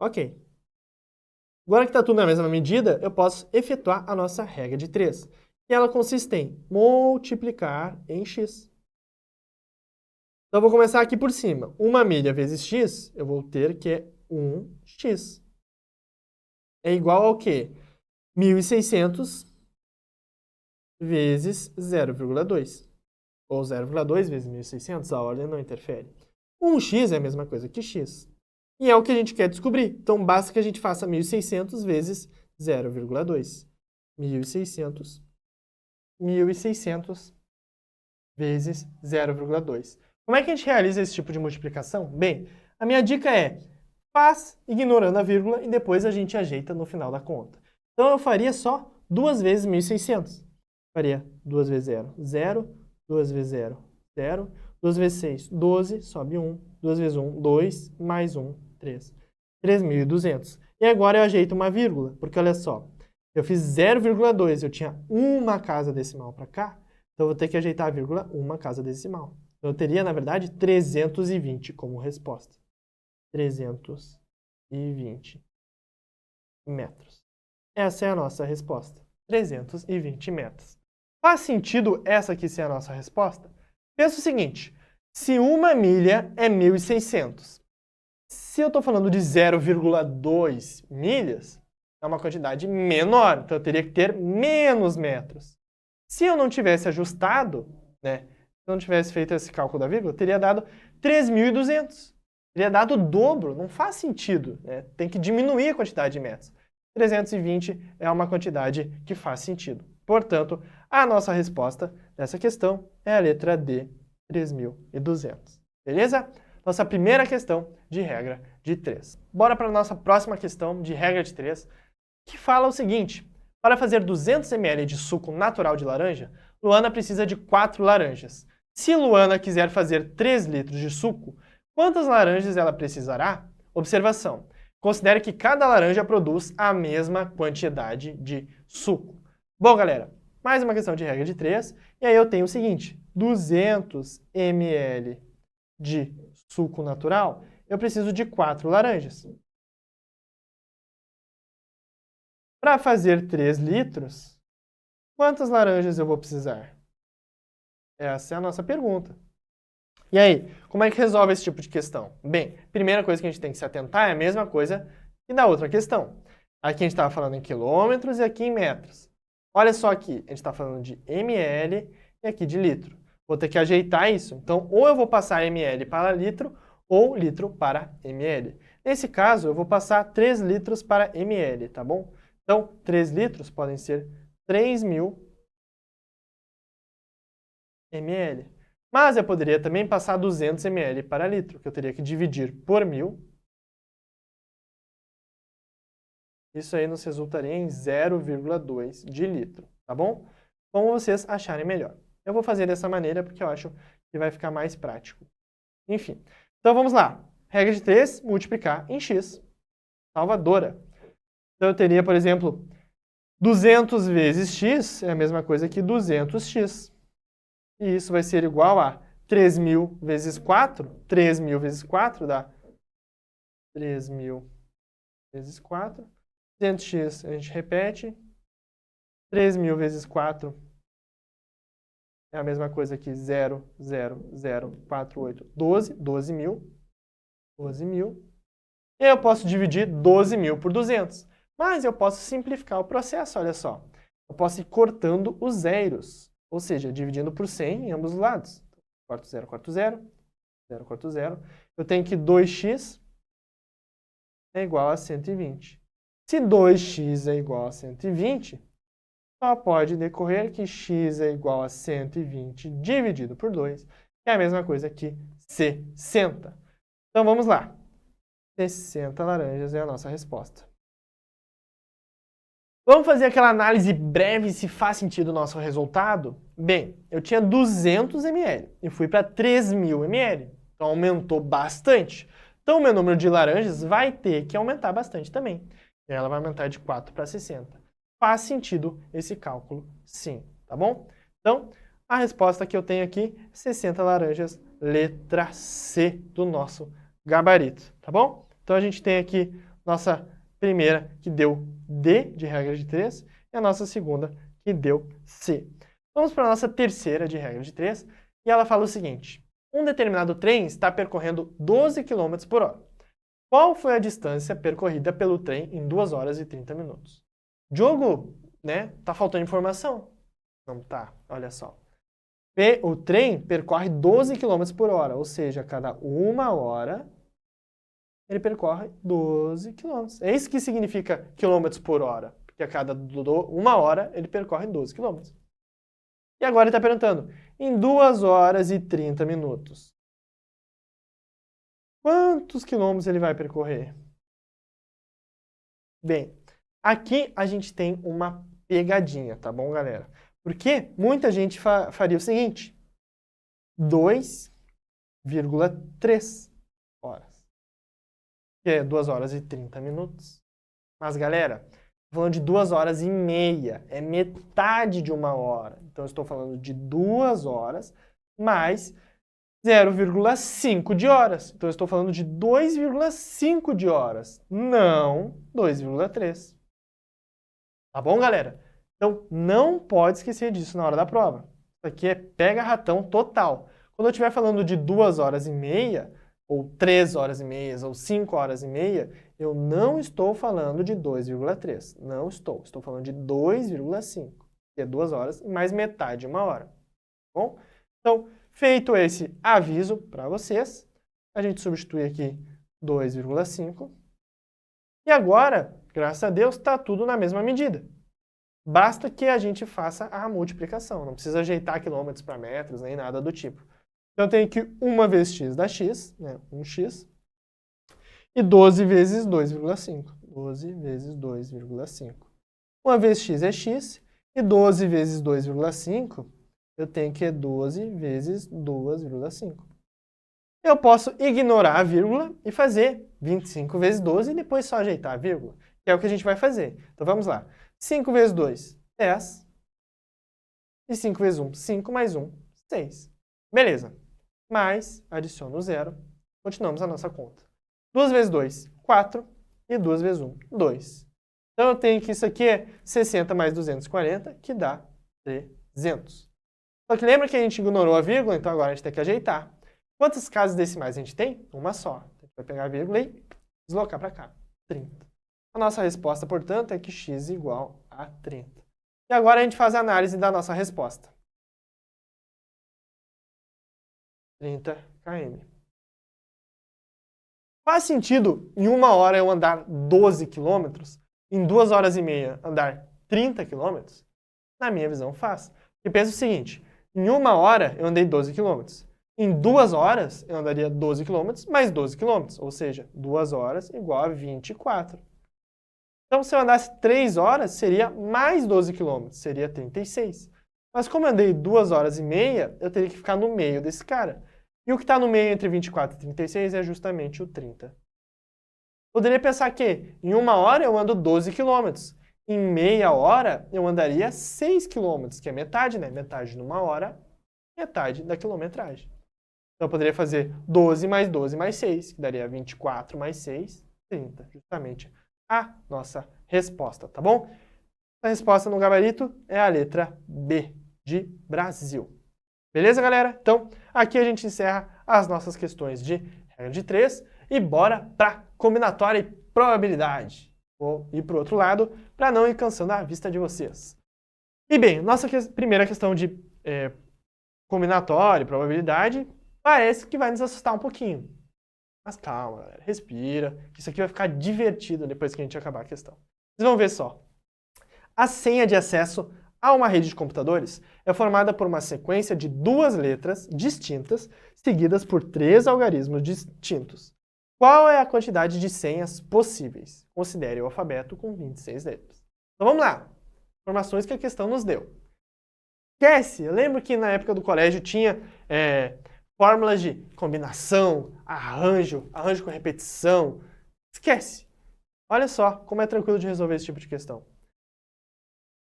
Ok. Agora que está tudo na mesma medida, eu posso efetuar a nossa regra de 3. E ela consiste em multiplicar em x. Então, eu vou começar aqui por cima. 1 milha vezes x, eu vou ter que é 1x. É igual ao quê? 1.600 vezes 0,2. Ou 0,2 vezes 1.600, a ordem não interfere. 1x é a mesma coisa que x. E é o que a gente quer descobrir. Então, basta que a gente faça 1.600 vezes 0,2. 1.600 vezes 0,2. Como é que a gente realiza esse tipo de multiplicação? Bem, a minha dica é, faz ignorando a vírgula e depois a gente ajeita no final da conta. Então, eu faria só 2 vezes 1.600. Faria 2 vezes 0, 0. 2 vezes 0, 0. 2 vezes 6, 12, sobe 1. 2 vezes 1, 2, mais 1, 3. 3.200. E agora eu ajeito uma vírgula, porque olha só, eu fiz 0,2, eu tinha uma casa decimal para cá, então eu vou ter que ajeitar a vírgula uma casa decimal. Então eu teria, na verdade, 320 como resposta. 320 metros. Essa é a nossa resposta. 320 metros. Faz sentido essa aqui ser a nossa resposta? Pensa o seguinte, se uma milha é 1.600, se eu estou falando de 0,2 milhas, é uma quantidade menor, então eu teria que ter menos metros. Se eu não tivesse ajustado, se eu não tivesse feito esse cálculo da vírgula, teria dado 3.200. Teria dado o dobro, não faz sentido. Tem que diminuir a quantidade de metros. 320 é uma quantidade que faz sentido. Portanto, a nossa resposta dessa questão é a letra D, 3.200. Beleza? Nossa primeira questão de regra de 3. Bora para a nossa próxima questão de regra de 3, que fala o seguinte. Para fazer 200 ml de suco natural de laranja, Luana precisa de 4 laranjas. Se Luana quiser fazer 3 litros de suco, quantas laranjas ela precisará? Observação. Considere que cada laranja produz a mesma quantidade de suco. Bom, galera, mais uma questão de regra de 3. E aí eu tenho o seguinte, 200 ml de suco natural, eu preciso de 4 laranjas. Para fazer 3 litros, quantas laranjas eu vou precisar? Essa é a nossa pergunta. E aí, como é que resolve esse tipo de questão? Bem, primeira coisa que a gente tem que se atentar é a mesma coisa que da outra questão. Aqui a gente estava falando em quilômetros e aqui em metros. Olha só aqui, a gente está falando de ml e aqui de litro. Vou ter que ajeitar isso. Então, ou eu vou passar ml para litro ou litro para ml. Nesse caso, eu vou passar 3 litros para ml, tá bom? Então, 3 litros podem ser 3.000 ml. Mas eu poderia também passar 200 ml para litro, que eu teria que dividir por 1.000. Isso aí nos resultaria em 0,2 de litro, tá bom? Como vocês acharem melhor. Eu vou fazer dessa maneira porque eu acho que vai ficar mais prático. Enfim, então vamos lá. Regra de 3, multiplicar em x. Salvadora. Então eu teria, por exemplo, 200 vezes x é a mesma coisa que 200x. E isso vai ser igual a 3.000 vezes 4. 3.000 vezes 4 dá 3.000 vezes 4. 200x a gente repete. 3.000 vezes 4 é a mesma coisa que 0,0048. 12.000. 12.000. E aí eu posso dividir 12.000 por 200. Mas eu posso simplificar o processo, olha só. Eu posso ir cortando os zeros. Ou seja, dividindo por 100 em ambos os lados. Corto 0, corto 0. 0, corto 0. Eu tenho que 2x é igual a 120. Se 2x é igual a 120, só pode decorrer que x é igual a 120 dividido por 2, que é a mesma coisa que 60. Então vamos lá. 60 laranjas é a nossa resposta. Vamos fazer aquela análise breve se faz sentido o nosso resultado? Bem, eu tinha 200 ml e fui para 3.000 ml. Então aumentou bastante. Então o meu número de laranjas vai ter que aumentar bastante também. E ela vai aumentar de 4 para 60. Faz sentido esse cálculo, sim, tá bom? Então, a resposta que eu tenho aqui, 60 laranjas, letra C do nosso gabarito, tá bom? Então, a gente tem aqui nossa primeira, que deu D, de regra de 3, e a nossa segunda, que deu C. Vamos para a nossa terceira, de regra de 3, e ela fala o seguinte: um determinado trem está percorrendo 12 km por hora. Qual foi a distância percorrida pelo trem em 2 horas e 30 minutos? Diogo, né? Tá faltando informação? Não tá, olha só. O trem percorre 12 km por hora, ou seja, a cada 1 hora ele percorre 12 km. É isso que significa quilômetros por hora, porque a cada 1 hora ele percorre 12 km. E agora ele está perguntando, em 2 horas e 30 minutos, quantos quilômetros ele vai percorrer? Bem, aqui a gente tem uma pegadinha, tá bom, galera? Porque muita gente faria o seguinte: 2,3 horas. Que é 2 horas e 30 minutos. Mas, galera, estou falando de 2 horas e meia. É metade de 1 hora. Então, eu estou falando de 2 horas mais 0,5 de horas. Então, eu estou falando de 2,5 de horas, não 2,3. Tá bom, galera? Então, não pode esquecer disso na hora da prova. Isso aqui é pega-ratão total. Quando eu estiver falando de 2 horas e meia, ou 3 horas e meia, ou 5 horas e meia, eu não estou falando de 2,3. Não estou. Estou falando de 2,5, que é 2 horas e mais metade de 1 hora. Tá bom? Então, feito esse aviso para vocês, a gente substitui aqui 2,5. E agora, graças a Deus, está tudo na mesma medida. Basta que a gente faça a multiplicação. Não precisa ajeitar quilômetros para metros, nem nada do tipo. Então, eu tenho que 1 vezes x dá x, né? 1x. E 12 vezes 2,5. 12 vezes 2,5. 1 vezes x é x. E 12 vezes 2,5, eu tenho que 12 vezes 2,5. Eu posso ignorar a vírgula e fazer 25 vezes 12 e depois só ajeitar a vírgula, que é o que a gente vai fazer. Então, vamos lá. 5 vezes 2, 10. E 5 vezes 1, 5 mais 1, 6. Beleza. Mais, adiciono 0. Continuamos a nossa conta. 2 vezes 2, 4. E 2 vezes 1, 2. Então, eu tenho que isso aqui é 60 mais 240, que dá 300. Só que lembra que a gente ignorou a vírgula, então agora a gente tem que ajeitar. Quantas casas decimais a gente tem? Uma só. A gente vai pegar a vírgula e deslocar para cá. 30. A nossa resposta, portanto, é que x é igual a 30. E agora a gente faz a análise da nossa resposta. 30 km. Faz sentido em 1 hora eu andar 12 km? Em 2 horas e meia andar 30 km? Na minha visão, faz. E pensa o seguinte, em 1 hora eu andei 12 km. Em 2 horas eu andaria 12 km mais 12 km, ou seja, 2 horas igual a 24. Então, se eu andasse 3 horas, seria mais 12 km, seria 36. Mas como eu andei 2 horas e meia, eu teria que ficar no meio desse cara. E o que está no meio entre 24 e 36 é justamente o 30. Poderia pensar que em 1 hora eu ando 12 km. em meia hora, eu andaria 6 km, que é metade, né? Metade numa hora, metade da quilometragem. Então, eu poderia fazer 12 mais 6, que daria 24 mais 6, 30. Justamente a nossa resposta, tá bom? A resposta no gabarito é a letra B, de Brasil. Beleza, galera? Então, aqui a gente encerra as nossas questões de regra de 3 e bora para combinatória e probabilidade. Vou ir para o outro lado para não ir cansando a vista de vocês. E bem, nossa primeira questão de combinatória e probabilidade parece que vai nos assustar um pouquinho. Mas calma, galera, respira, que isso aqui vai ficar divertido depois que a gente acabar a questão. Vocês vão ver só. A senha de acesso a uma rede de computadores é formada por uma sequência de 2 letras distintas, seguidas por 3 algarismos distintos. Qual é a quantidade de senhas possíveis? Considere o alfabeto com 26 letras. Então vamos lá. Informações que a questão nos deu. Esquece, eu lembro que na época do colégio tinha fórmulas de combinação, arranjo com repetição. Esquece. Olha só como é tranquilo de resolver esse tipo de questão.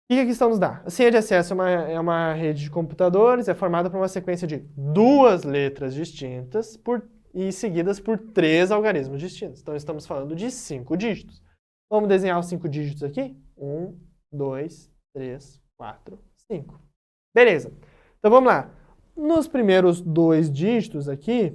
O que a questão nos dá? A senha de acesso é uma rede de computadores, é formada por uma sequência de 2 letras distintas e seguidas por 3 algarismos distintos. Então, estamos falando de 5 dígitos. Vamos desenhar os 5 dígitos aqui? 1, 2, 3, 4, 5. Beleza. Então, vamos lá. Nos primeiros 2 dígitos aqui,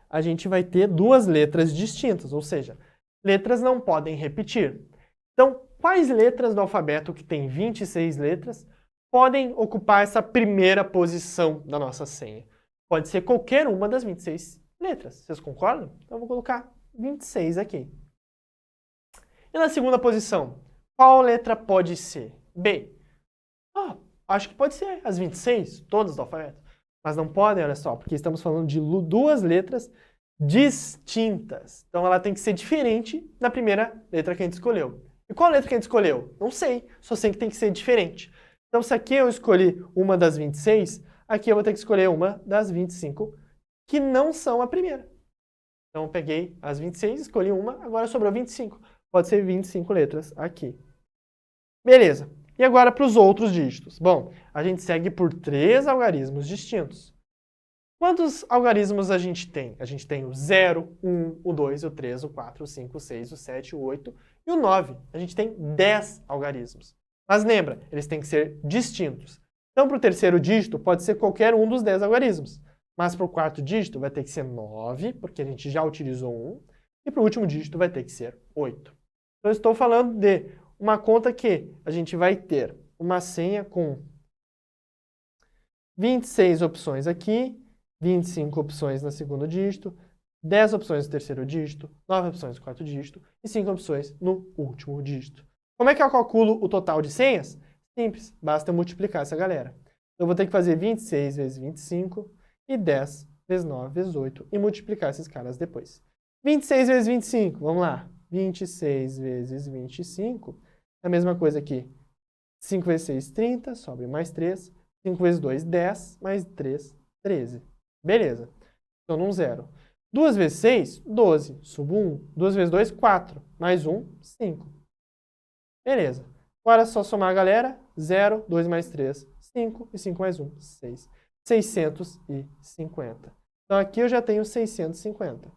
a gente vai ter 2 letras distintas, ou seja, letras não podem repetir. Então, quais letras do alfabeto que tem 26 letras podem ocupar essa primeira posição da nossa senha? Pode ser qualquer uma das 26 letras. Vocês concordam? Então, eu vou colocar 26 aqui. E na segunda posição, qual letra pode ser? B. Acho que pode ser as 26, todas do alfabeto. Mas não podem, olha só, porque estamos falando de 2 letras distintas. Então, ela tem que ser diferente da primeira letra que a gente escolheu. E qual letra que a gente escolheu? Não sei, só sei que tem que ser diferente. Então, se aqui eu escolhi uma das 26, aqui eu vou ter que escolher uma das 25, que não são a primeira. Então, eu peguei as 26, escolhi uma, agora sobrou 25. Pode ser 25 letras aqui. Beleza. E agora para os outros dígitos. Bom, a gente segue por 3 algarismos distintos. Quantos algarismos a gente tem? A gente tem o 0, 1, o 2, o 3, o 4, o 5, o 6, o 7, o 8 e o 9. A gente tem 10 algarismos. Mas lembra, eles têm que ser distintos. Então, para o terceiro dígito, pode ser qualquer um dos 10 algarismos. Mas para o quarto dígito, vai ter que ser 9, porque a gente já utilizou 1. E para o último dígito, vai ter que ser 8. Então, eu estou falando de uma conta que a gente vai ter uma senha com 26 opções aqui, 25 opções no segundo dígito, 10 opções no terceiro dígito, 9 opções no quarto dígito e 5 opções no último dígito. Como é que eu calculo o total de senhas? Simples, basta multiplicar essa galera. Eu vou ter que fazer 26 vezes 25 e 10 vezes 9 vezes 8 e multiplicar esses caras depois. 26 vezes 25, vamos lá. 26 vezes 25 é a mesma coisa aqui. 5 vezes 6, 30, sobe mais 3. 5 vezes 2, 10, mais 3, 13. Beleza. Estou num 0. 2 vezes 6, 12. Subo 1. 2 vezes 2, 4. Mais 1, 5. Beleza. Agora é só somar a galera. 0, 2 mais 3, 5. E 5 mais 1, 6. 650. Então aqui eu já tenho 650.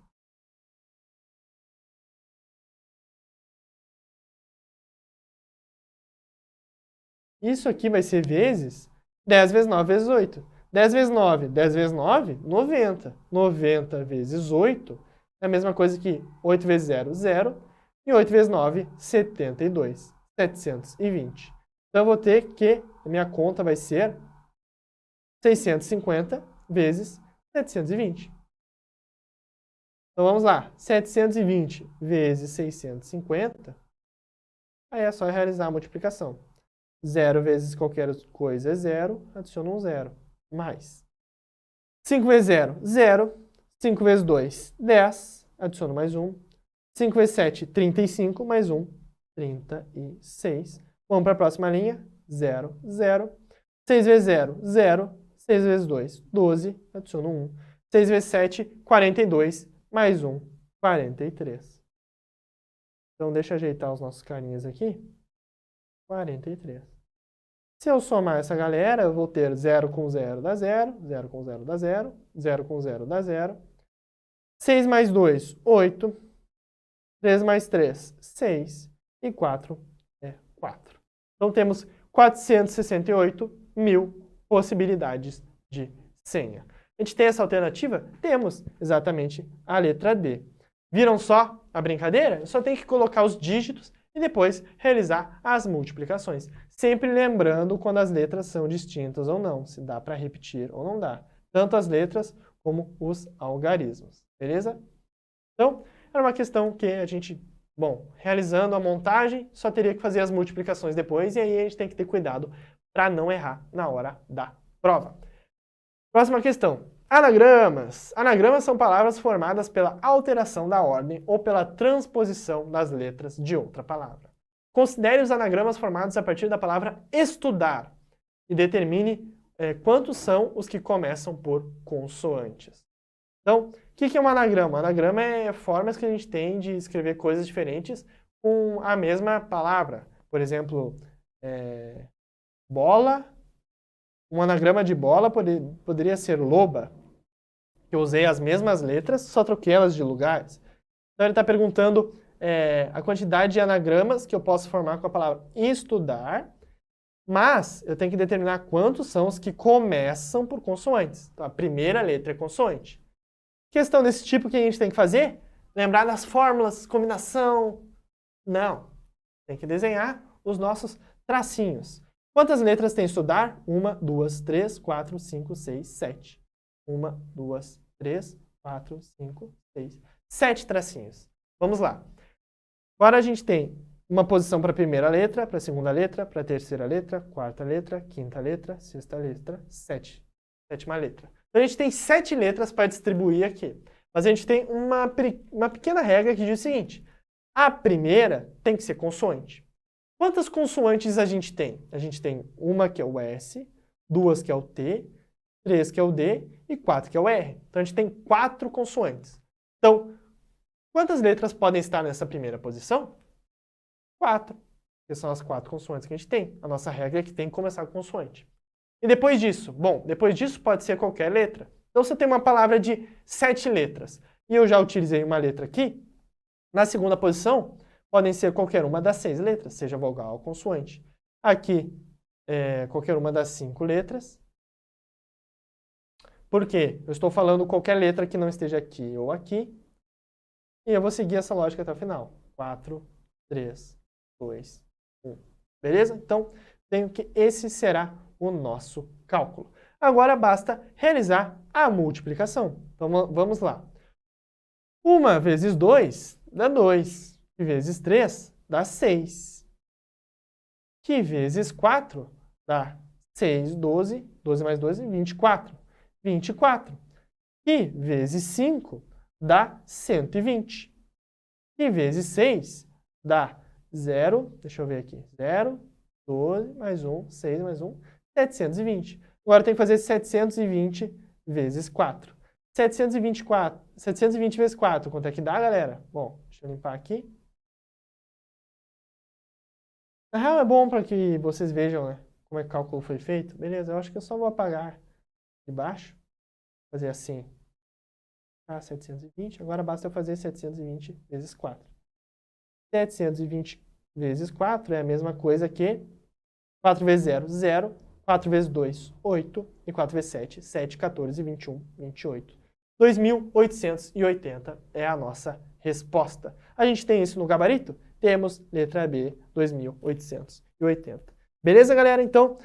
Isso aqui vai ser vezes 10 vezes 9 vezes 8. 10 vezes 9, 10 vezes 9, 90. 90 vezes 8 é a mesma coisa que 8 vezes 0, 0. E 8 vezes 9, 72. 720. Então, eu vou ter que, a minha conta vai ser 650 vezes 720. Então, vamos lá. 720 vezes 650. Aí é só realizar a multiplicação. 0 vezes qualquer coisa é 0, adiciona um 0. Mais. 5 vezes 0, 0. 5 vezes 2, 10. Adiciono mais 1. 5 vezes 7, 35. Mais 1, 36. Vamos para a próxima linha. 0, 0. 6 vezes 0, 0. 6 vezes 2, 12. Adiciono 1. 6 vezes 7, 42. Mais 1, 43. Então, deixa eu ajeitar os nossos carinhas aqui. 43. Se eu somar essa galera, eu vou ter 0 com 0 dá 0, 0 com 0 dá 0, 0 com 0 dá 0. 6 mais 2, 8. 3 mais 3, 6. E 4 é 4. Então, temos 468 mil possibilidades de senha. A gente tem essa alternativa? Temos exatamente a letra D. Viram só a brincadeira? Eu só tenho que colocar os dígitos e depois realizar as multiplicações. Sempre lembrando quando as letras são distintas ou não, se dá para repetir ou não dá. Tanto as letras como os algarismos. Beleza? Então, era uma questão que a gente, realizando a montagem, só teria que fazer as multiplicações depois, e aí a gente tem que ter cuidado para não errar na hora da prova. Próxima questão. Anagramas. Anagramas são palavras formadas pela alteração da ordem ou pela transposição das letras de outra palavra. Considere os anagramas formados a partir da palavra estudar e determine quantos são os que começam por consoantes. Então, o que é um anagrama? Anagrama é formas que a gente tem de escrever coisas diferentes com a mesma palavra. Por exemplo, bola. Um anagrama de bola poderia ser loba. Eu usei as mesmas letras, só troquei elas de lugares. Então ele está perguntando a quantidade de anagramas que eu posso formar com a palavra estudar, mas eu tenho que determinar quantos são os que começam por consoantes. Então a primeira letra é consoante. Questão desse tipo que a gente tem que fazer? Lembrar das fórmulas, combinação? Não. Tem que desenhar os nossos tracinhos. Quantas letras tem estudar? 1, 2, 3, 4, 5, 6, 7. 1, 2, 3, 4, 5, 6, 7 tracinhos. Vamos lá. Agora a gente tem uma posição para a primeira letra, para a segunda letra, para a terceira letra, quarta letra, quinta letra, sexta letra, sétima letra. Então a gente tem 7 letras para distribuir aqui. Mas a gente tem uma pequena regra que diz o seguinte. A primeira tem que ser consoante. Quantas consoantes a gente tem? A gente tem uma que é o S, 2 que é o T, 3 que é o D e 4 que é o R. Então a gente tem 4 consoantes. Então, quantas letras podem estar nessa primeira posição? 4. Que são as 4 consoantes que a gente tem. A nossa regra é que tem que começar com consoante. E depois disso? Depois disso pode ser qualquer letra. Então você tem uma palavra de 7 letras. E eu já utilizei uma letra aqui. Na segunda posição, podem ser qualquer uma das 6 letras, seja vogal ou consoante. Aqui, qualquer uma das 5 letras. Por quê? Eu estou falando qualquer letra que não esteja aqui ou aqui. E eu vou seguir essa lógica até o final. 4, 3, 2, 1. Beleza? Então, tenho que esse será o nosso cálculo. Agora basta realizar a multiplicação. Então, vamos lá. 1 vezes 2 dá 2. Que vezes 3 dá 6. Que vezes 4 dá 6, 12. 12 mais 12, 24. 24. Que vezes 5 dá 120. Que vezes 6 dá 0. Deixa eu ver aqui. 0, 12 mais 1, 6 mais 1, 720. Agora tem que fazer 720 vezes 4. 720 vezes 4, quanto é que dá, galera? Bom, deixa eu limpar aqui. Na real é bom para que vocês vejam, né, como é que o cálculo foi feito. Beleza, eu acho que eu só vou apagar de baixo. Fazer assim. 720. Agora basta eu fazer 720 vezes 4. 720 vezes 4 é a mesma coisa que 4 vezes 0, 0. 4 vezes 2, 8. E 4 vezes 7, 7, 14, 21, 28. 2.880 é a nossa resposta. A gente tem isso no gabarito? Temos, letra B, 2.880. Beleza, galera? Então,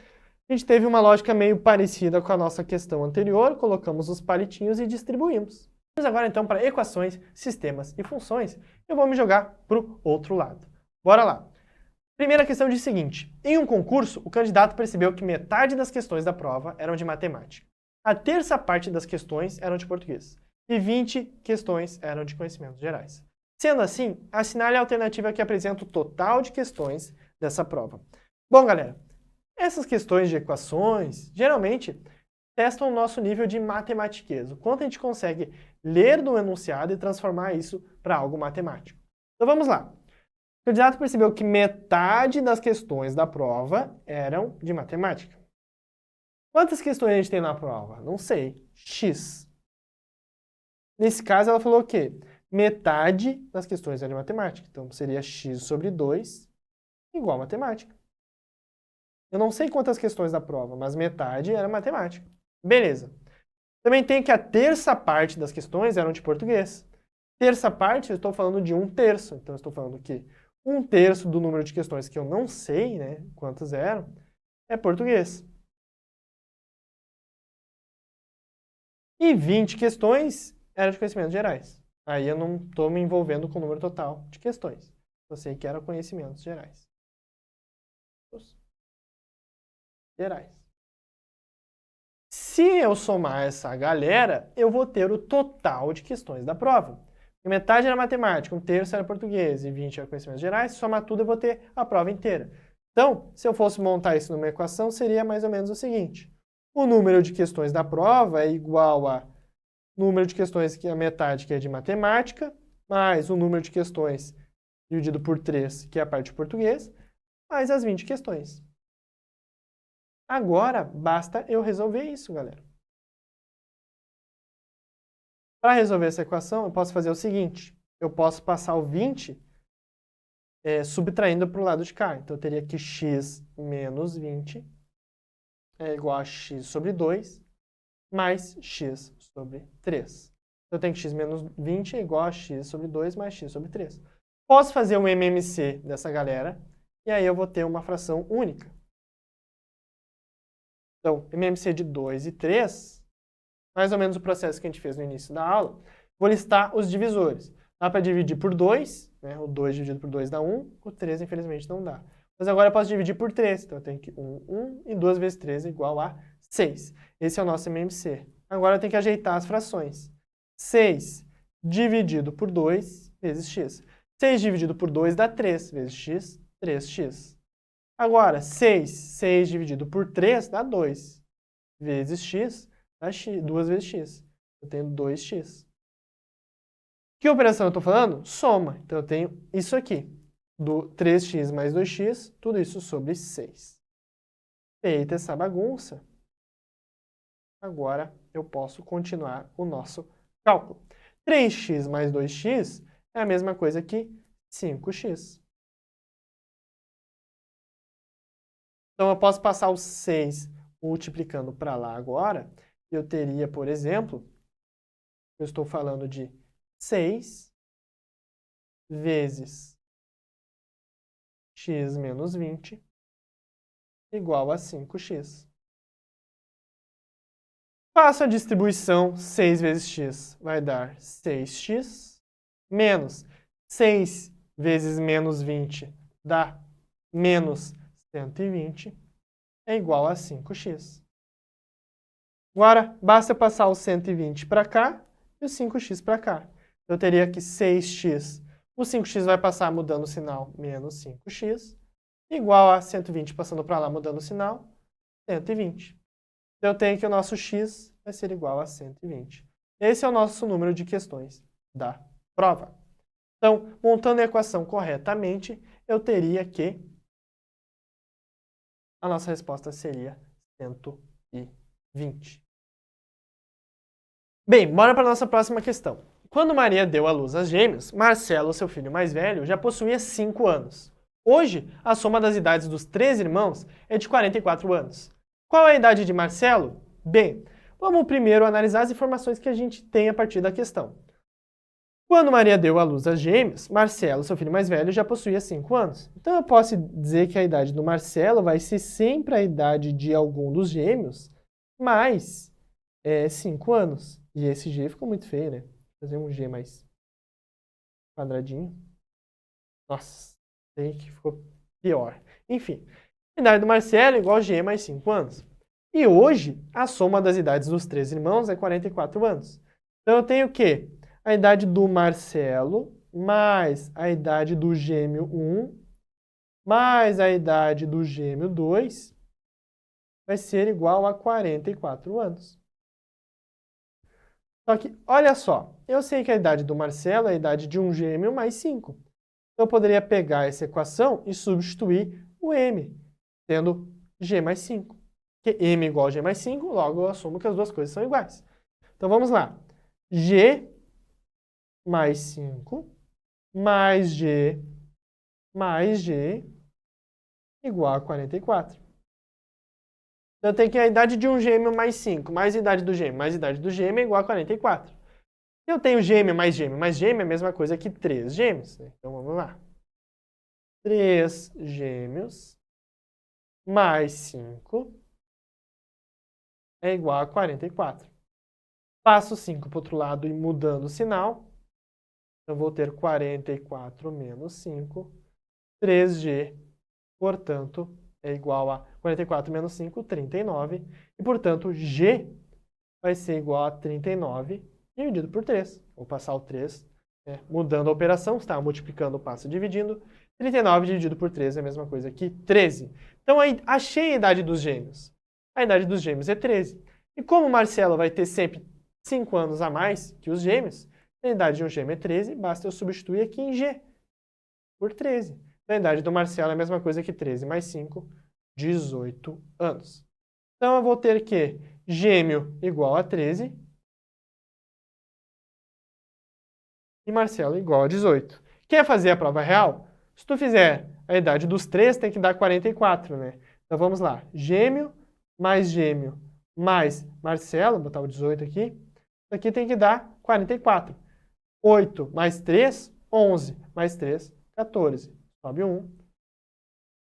a gente teve uma lógica meio parecida com a nossa questão anterior, colocamos os palitinhos e distribuímos. Vamos agora, então, para equações, sistemas e funções. Eu vou me jogar para o outro lado. Bora lá! Primeira questão diz o seguinte. Em um concurso, o candidato percebeu que metade das questões da prova eram de matemática. A terça parte das questões eram de português. E 20 questões eram de conhecimentos gerais. Sendo assim, assinale a alternativa que apresenta o total de questões dessa prova. Bom, galera, essas questões de equações, geralmente, testam o nosso nível de matematiquez. O quanto a gente consegue ler do enunciado e transformar isso para algo matemático. Então vamos lá. candidato percebeu que metade das questões da prova eram de matemática. Quantas questões a gente tem na prova? Não sei. X. Nesse caso, ela falou o quê? Metade das questões eram de matemática. Então, seria x sobre 2 igual a matemática. Eu não sei quantas questões da prova, mas metade era matemática. Beleza. Também tem que a terça parte das questões eram de português. Terça parte, eu estou falando de 1/3. Então, eu estou falando que 1/3 do número de questões que eu não sei, né, quantas eram, é português. E 20 questões eram de conhecimentos gerais. Aí eu não estou me envolvendo com o número total de questões. Eu sei que eram conhecimentos gerais. Se eu somar essa galera, eu vou ter o total de questões da prova. Metade era matemática, 1/3 era português e 20 era conhecimentos gerais. Se somar tudo, eu vou ter a prova inteira. Então, se eu fosse montar isso numa equação, seria mais ou menos o seguinte. O número de questões da prova é igual a número de questões que é a metade, que é de matemática, mais o número de questões dividido por 3, que é a parte de português, mais as 20 questões. Agora, basta eu resolver isso, galera. Para resolver essa equação, eu posso fazer o seguinte. Eu posso passar o 20 subtraindo para o lado de cá. Então, eu teria que x menos 20 é igual a x sobre 2 mais x sobre 3. Eu tenho que x menos 20 é igual a x sobre 2 mais x sobre 3. Posso fazer um MMC dessa galera, e aí eu vou ter uma fração única. Então, MMC de 2 e 3, mais ou menos o processo que a gente fez no início da aula, vou listar os divisores. Dá para dividir por 2, né? O 2 dividido por 2 dá 1, o 3 infelizmente não dá. Mas agora eu posso dividir por 3, então eu tenho que 1 e 2 vezes 3 é igual a 6. Esse é o nosso MMC. Agora eu tenho que ajeitar as frações. 6 dividido por 2 vezes x. 6 dividido por 2 dá 3 vezes x, 3x. Agora, 6 dividido por 3 dá 2 vezes x, dá x, 2 vezes x. Eu tenho 2x. Que operação eu estou falando? Soma. Então, eu tenho isso aqui. Do 3x mais 2x, tudo isso sobre 6. Feita essa bagunça, agora eu posso continuar o nosso cálculo. 3x mais 2x é a mesma coisa que 5x. Então, eu posso passar o 6 multiplicando para lá agora. Eu teria, por exemplo, eu estou falando de 6 vezes x menos 20 igual a 5x. Faço a distribuição 6 vezes x vai dar 6x, menos 6 vezes menos 20 dá menos 120, é igual a 5x. Agora, basta passar o 120 para cá e o 5x para cá. Eu teria que 6x, o 5x vai passar mudando o sinal, menos 5x, igual a 120 passando para lá mudando o sinal, 120. Eu tenho que o nosso x vai ser igual a 120. Esse é o nosso número de questões da prova. Então, montando a equação corretamente, eu teria que a nossa resposta seria 120. Bem, bora para a nossa próxima questão. Quando Maria deu à luz às gêmeos, Marcelo, seu filho mais velho, já possuía 5 anos. Hoje, a soma das idades dos 3 irmãos é de 44 anos. Qual é a idade de Marcelo? Bem, vamos primeiro analisar as informações que a gente tem a partir da questão. Quando Maria deu à luz às gêmeos, Marcelo, seu filho mais velho, já possuía 5 anos. Então eu posso dizer que a idade do Marcelo vai ser sempre a idade de algum dos gêmeos, mais 5 anos. E esse G ficou muito feio, né? Vou fazer um G mais quadradinho. Nossa, sei que ficou pior. Enfim, a idade do Marcelo é igual a G mais 5 anos. E hoje, a soma das idades dos 3 irmãos é 44 anos. Então eu tenho o quê? A idade do Marcelo mais a idade do gêmeo 1 mais a idade do gêmeo 2 vai ser igual a 44 anos. Só que, olha só, eu sei que a idade do Marcelo é a idade de um gêmeo mais 5. Então, eu poderia pegar essa equação e substituir o m, tendo g mais 5. Porque m igual a g mais 5, logo eu assumo que as duas coisas são iguais. Então, vamos lá. G mais 5 mais G igual a 44. Então, eu tenho que a idade de um gêmeo mais 5, mais a idade do gêmeo, mais a idade do gêmeo é igual a 44. Eu tenho gêmeo mais gêmeo, mais gêmeo é a mesma coisa que 3 gêmeos. Né? Então, vamos lá. 3 gêmeos mais 5 é igual a 44. Passo 5 para o outro lado e mudando o sinal. Então, vou ter 44 menos 5. 3G, portanto, é igual a 44 menos 5, 39. E, portanto, G vai ser igual a 39 dividido por 3. Vou passar o 3, né, mudando a operação. Está multiplicando, passa dividindo. 39 dividido por 3 é a mesma coisa que 13. Então, aí, achei a idade dos gêmeos. A idade dos gêmeos é 13. E como o Marcelo vai ter sempre 5 anos a mais que os gêmeos, a idade de um gêmeo é 13, basta eu substituir aqui em G por 13. A idade do Marcelo é a mesma coisa que 13 mais 5, 18 anos. Então, eu vou ter que gêmeo igual a 13 e Marcelo igual a 18. Quer fazer a prova real? Se tu fizer a idade dos 3, tem que dar 44, né? Então, vamos lá. Gêmeo mais Marcelo, vou botar o 18 aqui. Isso aqui tem que dar 44. 8 mais 3, 11. Mais 3, 14. Sobe 1.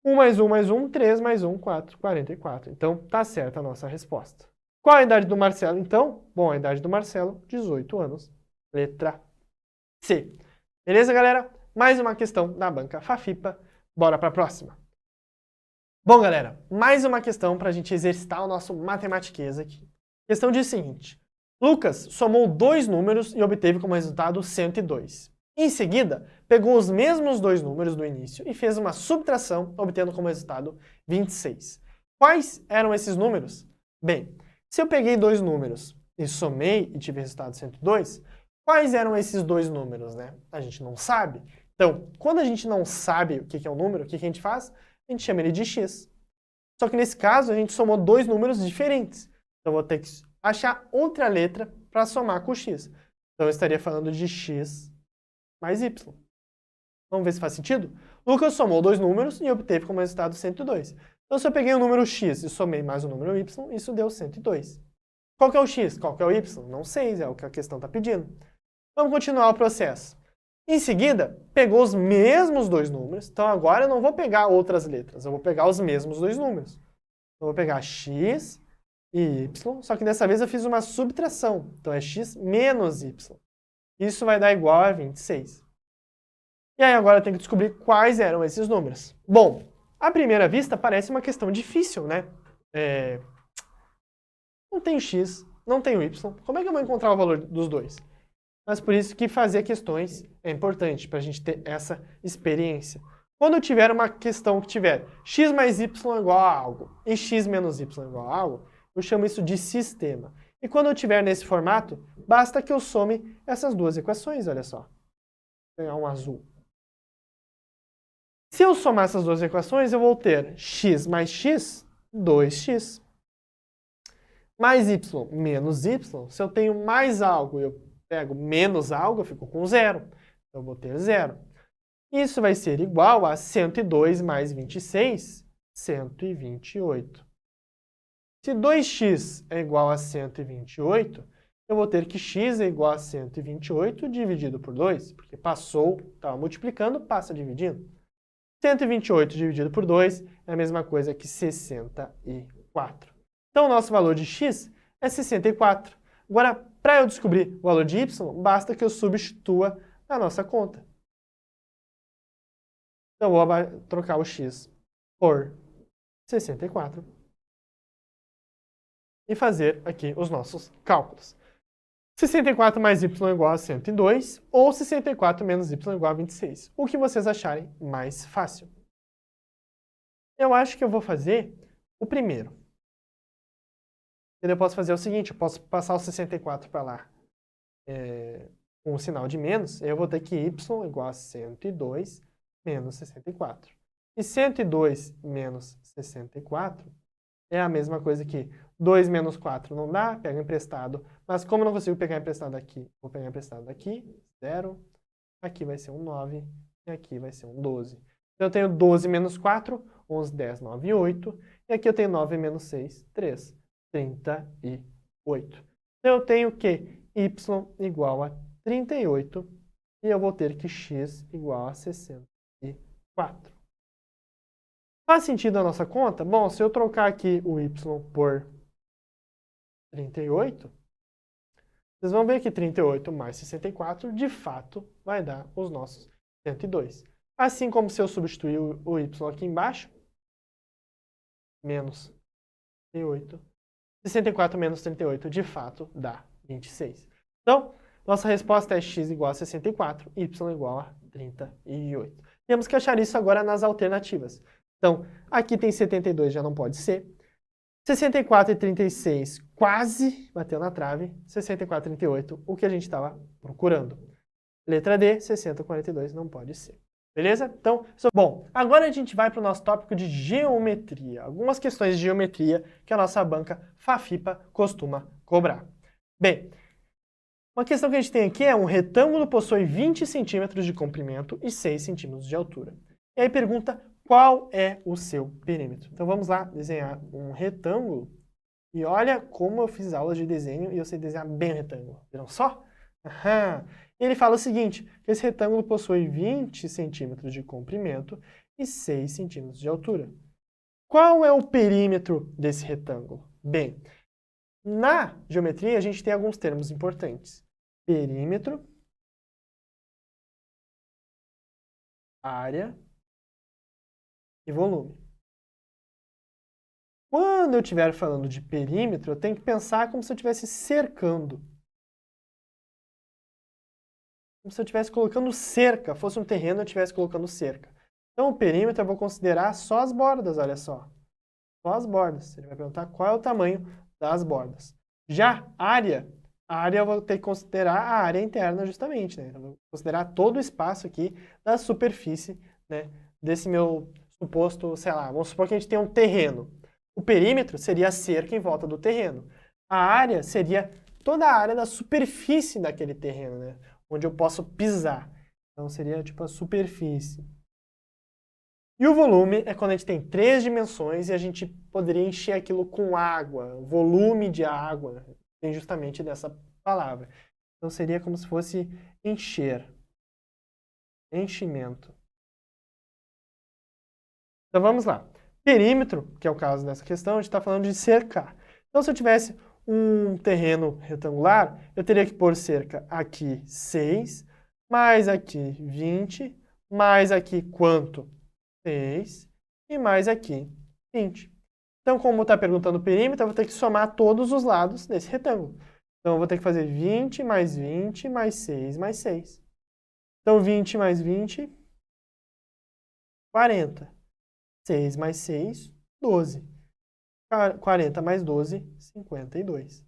1 mais 1 mais 1, 3 mais 1, 4, 44. Então, tá certa a nossa resposta. Qual a idade do Marcelo, então? Bom, a idade do Marcelo, 18 anos. Letra C. Beleza, galera? Mais uma questão da banca Fafipa. Bora para a próxima. Bom, galera, mais uma questão para a gente exercitar o nosso matematiquês aqui. A questão diz o seguinte. Lucas somou dois números e obteve como resultado 102. Em seguida, pegou os mesmos dois números do início e fez uma subtração, obtendo como resultado 26. Quais eram esses números? Bem, se eu peguei dois números e somei e tive resultado 102, quais eram esses dois números, né? A gente não sabe. Então, quando a gente não sabe o que é um número, o que a gente faz? A gente chama ele de x. Só que nesse caso, a gente somou dois números diferentes. Então, eu vou ter que achar outra letra para somar com o x. Então, eu estaria falando de x mais y. Vamos ver se faz sentido? Lucas somou dois números e obteve como resultado 102. Então, se eu peguei o número x e somei mais o número y, isso deu 102. Qual que é o x? Qual que é o y? Não sei, é o que a questão está pedindo. Vamos continuar o processo. Em seguida, pegou os mesmos dois números. Então, agora eu não vou pegar outras letras. Eu vou pegar os mesmos dois números. Eu vou pegar x e y, só que dessa vez eu fiz uma subtração. Então, é x menos y. Isso vai dar igual a 26. E aí agora eu tenho que descobrir quais eram esses números. Bom, à primeira vista parece uma questão difícil, né? Não tenho x, não tenho y. Como é que eu vou encontrar o valor dos dois? Mas por isso que fazer questões é importante, para a gente ter essa experiência. Quando eu tiver uma questão que tiver x mais y igual a algo e x menos y igual a algo, eu chamo isso de sistema. E quando eu tiver nesse formato, basta que eu some essas duas equações, olha só. Vou pegar um azul. Se eu somar essas duas equações, eu vou ter x mais x, 2x. Mais y menos y, se eu tenho mais algo e eu pego menos algo, eu fico com zero. Então, eu vou ter zero. Isso vai ser igual a 102 mais 26, 128. Se 2x é igual a 128, eu vou ter que x é igual a 128 dividido por 2, porque passou, estava multiplicando, passa dividindo. 128 dividido por 2 é a mesma coisa que 64. Então, o nosso valor de x é 64. Agora, para eu descobrir o valor de y, basta que eu substitua a nossa conta. Então, eu vou trocar o x por 64 e fazer aqui os nossos cálculos. 64 mais y igual a 102 ou 64 menos y igual a 26. O que vocês acharem mais fácil. Eu acho que eu vou fazer o primeiro. Eu posso fazer o seguinte, eu posso passar o 64 para lá com o sinal de menos, eu vou ter que y igual a 102 menos 64. E 102 menos 64 é a mesma coisa que 2 menos 4 não dá, pega emprestado. Mas como eu não consigo pegar emprestado aqui, vou pegar emprestado aqui, 0. Aqui vai ser um 9 e aqui vai ser um 12. Então eu tenho 12 menos 4, 11, 10, 9, 8. E aqui eu tenho 9 menos 6, 3, 38. Então eu tenho que y igual a 38 e eu vou ter que x igual a 64. Faz sentido a nossa conta? Bom, se eu trocar aqui o y por 38, vocês vão ver que 38 mais 64, de fato, vai dar os nossos 102. Assim como se eu substituir o y aqui embaixo, menos 38, 64 menos 38, de fato, dá 26. Então, nossa resposta é x igual a 64, y igual a 38. Temos que achar isso agora nas alternativas. Então, aqui tem 72, já não pode ser. 64 e 36 quase bateu na trave. 64 e 38, o que a gente estava procurando. Letra D, 60 e 42 não pode ser. Beleza? Então, bom, agora a gente vai para o nosso tópico de geometria. Algumas questões de geometria que a nossa banca Fafipa costuma cobrar. Bem, uma questão que a gente tem aqui é um retângulo possui 20 centímetros de comprimento e 6 centímetros de altura. E aí pergunta qual é o seu perímetro. Então vamos lá desenhar um retângulo. E olha como eu fiz aulas de desenho e eu sei desenhar bem o retângulo. Viram só? Aham. Ele fala o seguinte, que esse retângulo possui 20 centímetros de comprimento e 6 centímetros de altura. Qual é o perímetro desse retângulo? Bem, na geometria a gente tem alguns termos importantes. Perímetro, área e volume. Quando eu estiver falando de perímetro, eu tenho que pensar como se eu estivesse cercando. Como se eu estivesse colocando cerca, fosse um terreno eu estivesse colocando cerca. Então o perímetro eu vou considerar só as bordas, olha só. Só as bordas. Ele vai perguntar qual é o tamanho das bordas. Já a área eu vou ter que considerar a área interna justamente, né? Então, eu vou considerar todo o espaço aqui da superfície, né, desse meu suposto, sei lá, vamos supor que a gente tem um terreno. O perímetro seria a cerca em volta do terreno. A área seria toda a área da superfície daquele terreno, né? Onde eu posso pisar. Então seria tipo a superfície. E o volume é quando a gente tem 3 dimensões e a gente poderia encher aquilo com água. Volume de água vem justamente dessa palavra. Então seria como se fosse encher. Enchimento. Então vamos lá. Perímetro, que é o caso dessa questão, a gente está falando de cercar. Então se eu tivesse um terreno retangular, eu teria que pôr cerca aqui 6, mais aqui 20, mais aqui quanto? 6, e mais aqui 20. Então, como está perguntando o perímetro, eu vou ter que somar todos os lados desse retângulo. Então, eu vou ter que fazer 20 mais 20 mais 6 mais 6. Então, 20 mais 20, 40. 6 mais 6, 12. 40 mais 12, 52.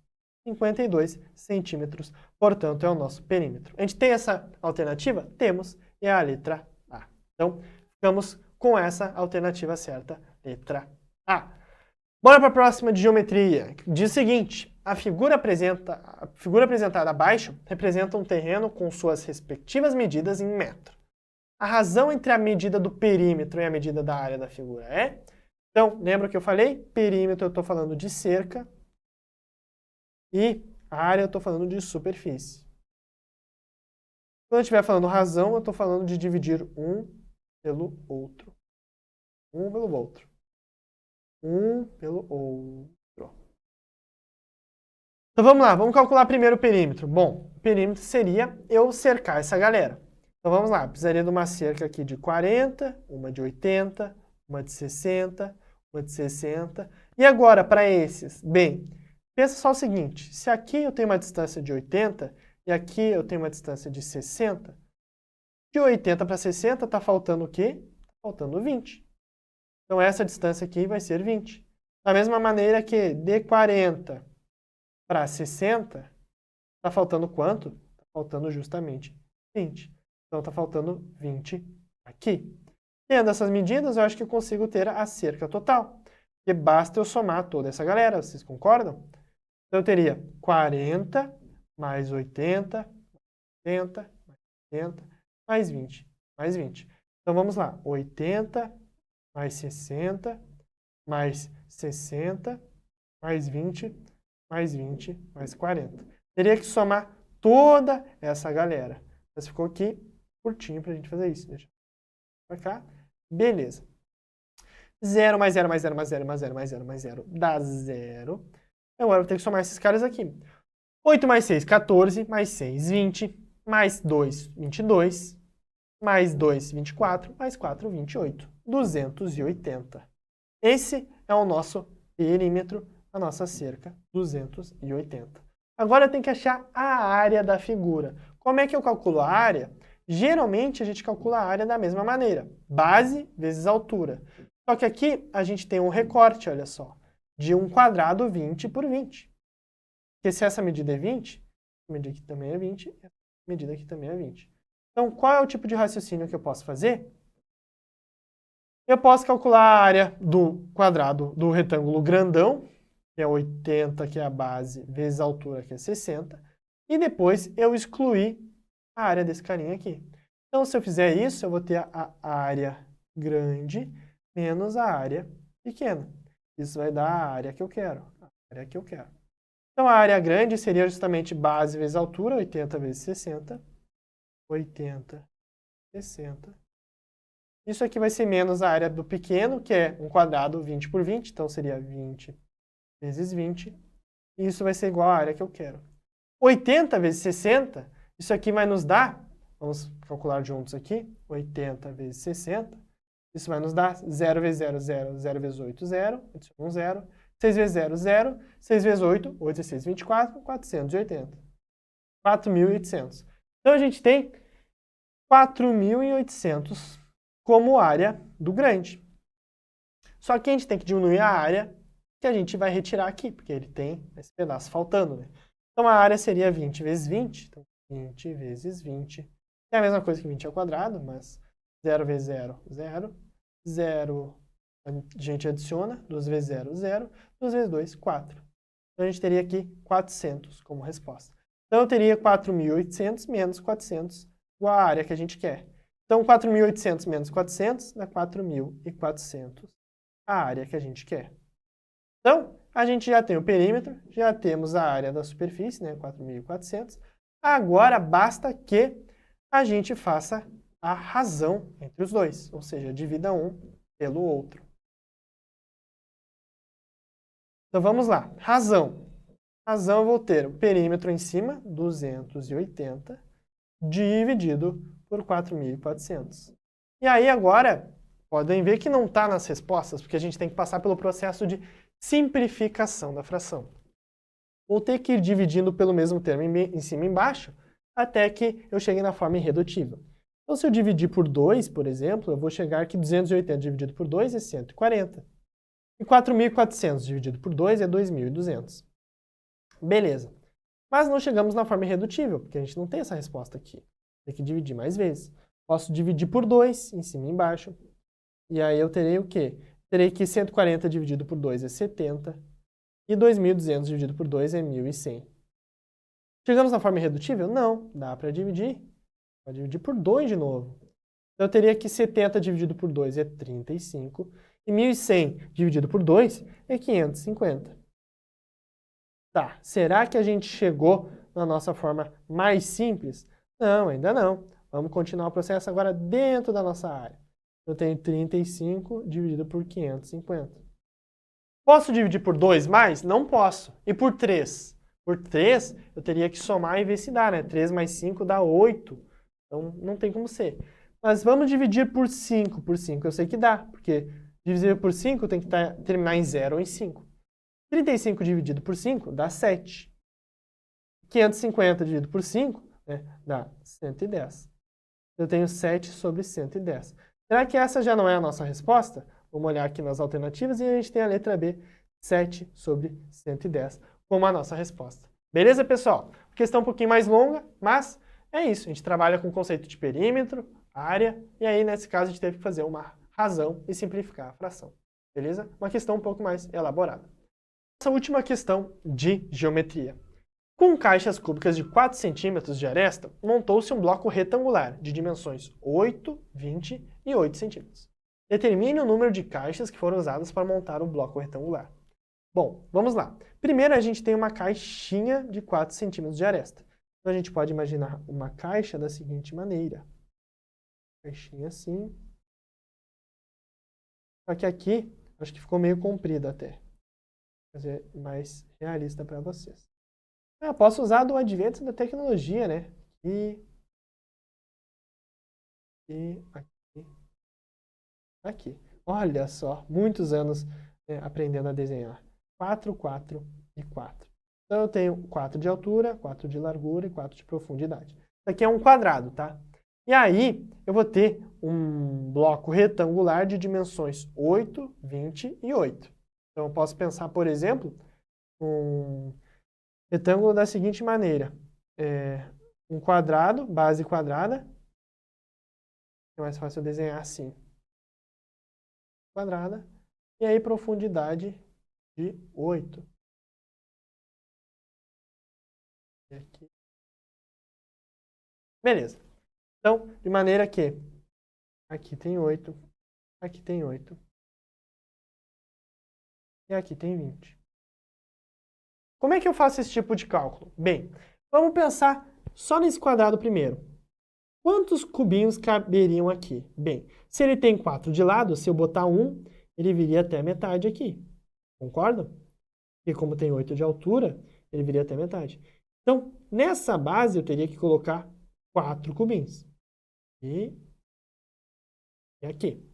52 centímetros, portanto, é o nosso perímetro. A gente tem essa alternativa? Temos, e é a letra A. Então, ficamos com essa alternativa certa, letra A. Bora para a próxima de geometria. Diz o seguinte, a figura apresentada abaixo representa um terreno com suas respectivas medidas em metro. A razão entre a medida do perímetro e a medida da área da figura é... Então, lembra o que eu falei? Perímetro eu estou falando de cerca e a área eu estou falando de superfície. Quando eu estiver falando razão, eu estou falando de dividir um pelo outro. Um pelo outro. Um pelo outro. Então vamos lá, vamos calcular primeiro o perímetro. Bom, o perímetro seria eu cercar essa galera. Então vamos lá, precisaria de uma cerca aqui de 40, uma de 80, uma de 60, uma de 60. E agora, para esses? Bem, pensa só o seguinte, se aqui eu tenho uma distância de 80 e aqui eu tenho uma distância de 60, de 80 para 60 está faltando o quê? Está faltando 20. Então essa distância aqui vai ser 20. Da mesma maneira que de 40 para 60, está faltando quanto? Está faltando justamente 20. Então está faltando 20 aqui. Tendo essas medidas, eu acho que eu consigo ter a cerca total. Porque basta eu somar toda essa galera, vocês concordam? Então eu teria 40 mais 80, 80, mais 80, mais 20, mais 20. Então vamos lá, 80 mais 60, mais 60, mais 20, mais 20, mais 40. Teria que somar toda essa galera. Mas ficou aqui curtinho para a gente fazer isso. Deixa pra cá. Beleza. 0 mais 0 mais 0 mais 0 mais 0 mais 0 mais 0 dá 0. Agora eu vou ter que somar esses caras aqui. 8 mais 6, 14, mais 6, 20, mais 2, 22, mais 2, 24, mais 4, 28. 280. Esse é o nosso perímetro, a nossa cerca, 280. Agora eu tenho que achar a área da figura. Como é que eu calculo a área? Geralmente a gente calcula a área da mesma maneira. Base vezes altura. Só que aqui a gente tem um recorte, olha só, de um quadrado 20 por 20. Porque se essa medida é 20, essa medida aqui também é 20, essa medida aqui também é 20. Então, qual é o tipo de raciocínio que eu posso fazer? Eu posso calcular a área do quadrado do retângulo grandão, que é 80, que é a base, vezes a altura, que é 60, e depois eu excluir a área desse carinha aqui. Então, se eu fizer isso, eu vou ter a área grande menos a área pequena. Isso vai dar a área que eu quero. A área que eu quero. Então, a área grande seria justamente base vezes altura, 80 vezes 60. 80, 60. Isso aqui vai ser menos a área do pequeno, que é um quadrado 20 por 20. Então, seria 20 vezes 20. E isso vai ser igual à área que eu quero. 80 vezes 60, isso aqui vai nos dar, vamos calcular juntos aqui, 80 vezes 60. Isso vai nos dar 0 vezes 0, 0, 0 vezes 8, 0, adiciona um 0. 6 vezes 0, 0. 6 vezes 8, 8 vezes 6, 24, 480. 4.800. Então, a gente tem 4.800 como área do grande. Só que a gente tem que diminuir a área que a gente vai retirar aqui, porque ele tem esse pedaço faltando, né? Então, a área seria 20 vezes 20. Então, 20 vezes 20. É a mesma coisa que 20 ao quadrado, mas 0 vezes 0, 0. 0, a gente adiciona. 2 vezes 0, 0. 2 vezes 2, 4. Então, a gente teria aqui 400 como resposta. Então, eu teria 4.800 menos 400, igual a área que a gente quer. Então, 4.800 menos 400 dá 4.400, a área que a gente quer. Então, a gente já tem o perímetro, já temos a área da superfície, né, 4.400. Agora, basta que a gente faça a razão entre os dois, ou seja, divida um pelo outro. Então, vamos lá. Razão. Razão, eu vou ter o perímetro em cima, 280, dividido por 4.400. E aí, agora, podem ver que não está nas respostas, porque a gente tem que passar pelo processo de simplificação da fração. Vou ter que ir dividindo pelo mesmo termo em cima e embaixo, até que eu chegue na forma irredutível. Então, se eu dividir por 2, por exemplo, eu vou chegar que 280 dividido por 2 é 140. E 4.400 dividido por 2 é 2.200. Beleza. Mas não chegamos na forma irredutível, porque a gente não tem essa resposta aqui. Tem que dividir mais vezes. Posso dividir por 2, em cima e embaixo. E aí eu terei o quê? Terei que 140 dividido por 2 é 70. E 2.200 dividido por 2 é 1.100. Chegamos na forma irredutível? Não. Dá para dividir. Pode dividir por 2 de novo. Então eu teria que 70 dividido por 2 é 35. E 1.100 dividido por 2 é 550. Tá, será que a gente chegou na nossa forma mais simples? Não, ainda não. Vamos continuar o processo agora dentro da nossa área. Eu tenho 35 dividido por 550. Posso dividir por 2 mais? Não posso. E por 3? Por 3, eu teria que somar e ver se dá, né? 3 mais 5 dá 8. Então, não tem como ser. Mas vamos dividir por 5. Por 5 eu sei que dá, porque dividir por 5 tem que terminar em 0 ou em 5. 35 dividido por 5 dá 7. 550 dividido por 5, né, dá 110. Eu tenho 7 sobre 110. Será que essa já não é a nossa resposta? Vamos olhar aqui nas alternativas e a gente tem a letra B, 7 sobre 110, como a nossa resposta. Beleza, pessoal? Questão um pouquinho mais longa, mas é isso. A gente trabalha com o conceito de perímetro, área, e aí, nesse caso, a gente teve que fazer uma razão e simplificar a fração. Beleza? Uma questão um pouco mais elaborada. Essa última questão de geometria. Com caixas cúbicas de 4 centímetros de aresta, montou-se um bloco retangular de dimensões 8, 20 e 8 centímetros. Determine o número de caixas que foram usadas para montar o bloco retangular. Bom, vamos lá. Primeiro a gente tem uma caixinha de 4 centímetros de aresta. Então a gente pode imaginar uma caixa da seguinte maneira. Caixinha assim. Só que aqui, acho que ficou meio comprido até. Vou fazer mais realista para vocês. Eu posso usar do advento da tecnologia, né? E aqui. Olha só, muitos anos aprendendo a desenhar. 4, 4 e 4. Então eu tenho 4 de altura, 4 de largura e 4 de profundidade. Isso aqui é um quadrado, tá? E aí eu vou ter um bloco retangular de dimensões 8, 20 e 8. Então eu posso pensar, por exemplo, um retângulo da seguinte maneira. Um quadrado, base quadrada. É mais fácil eu desenhar assim. Quadrada. E aí profundidade de 8. E aqui. Beleza. Então, de maneira que aqui tem 8, aqui tem 8. E aqui tem 20. Como é que eu faço esse tipo de cálculo? Bem, vamos pensar só nesse quadrado primeiro. Quantos cubinhos caberiam aqui? Bem, se ele tem 4 de lado, se eu botar 1, ele viria até a metade aqui. Concorda? E como tem 8 de altura, ele viria até a metade. Então, nessa base, eu teria que colocar 4 cubinhos. E aqui.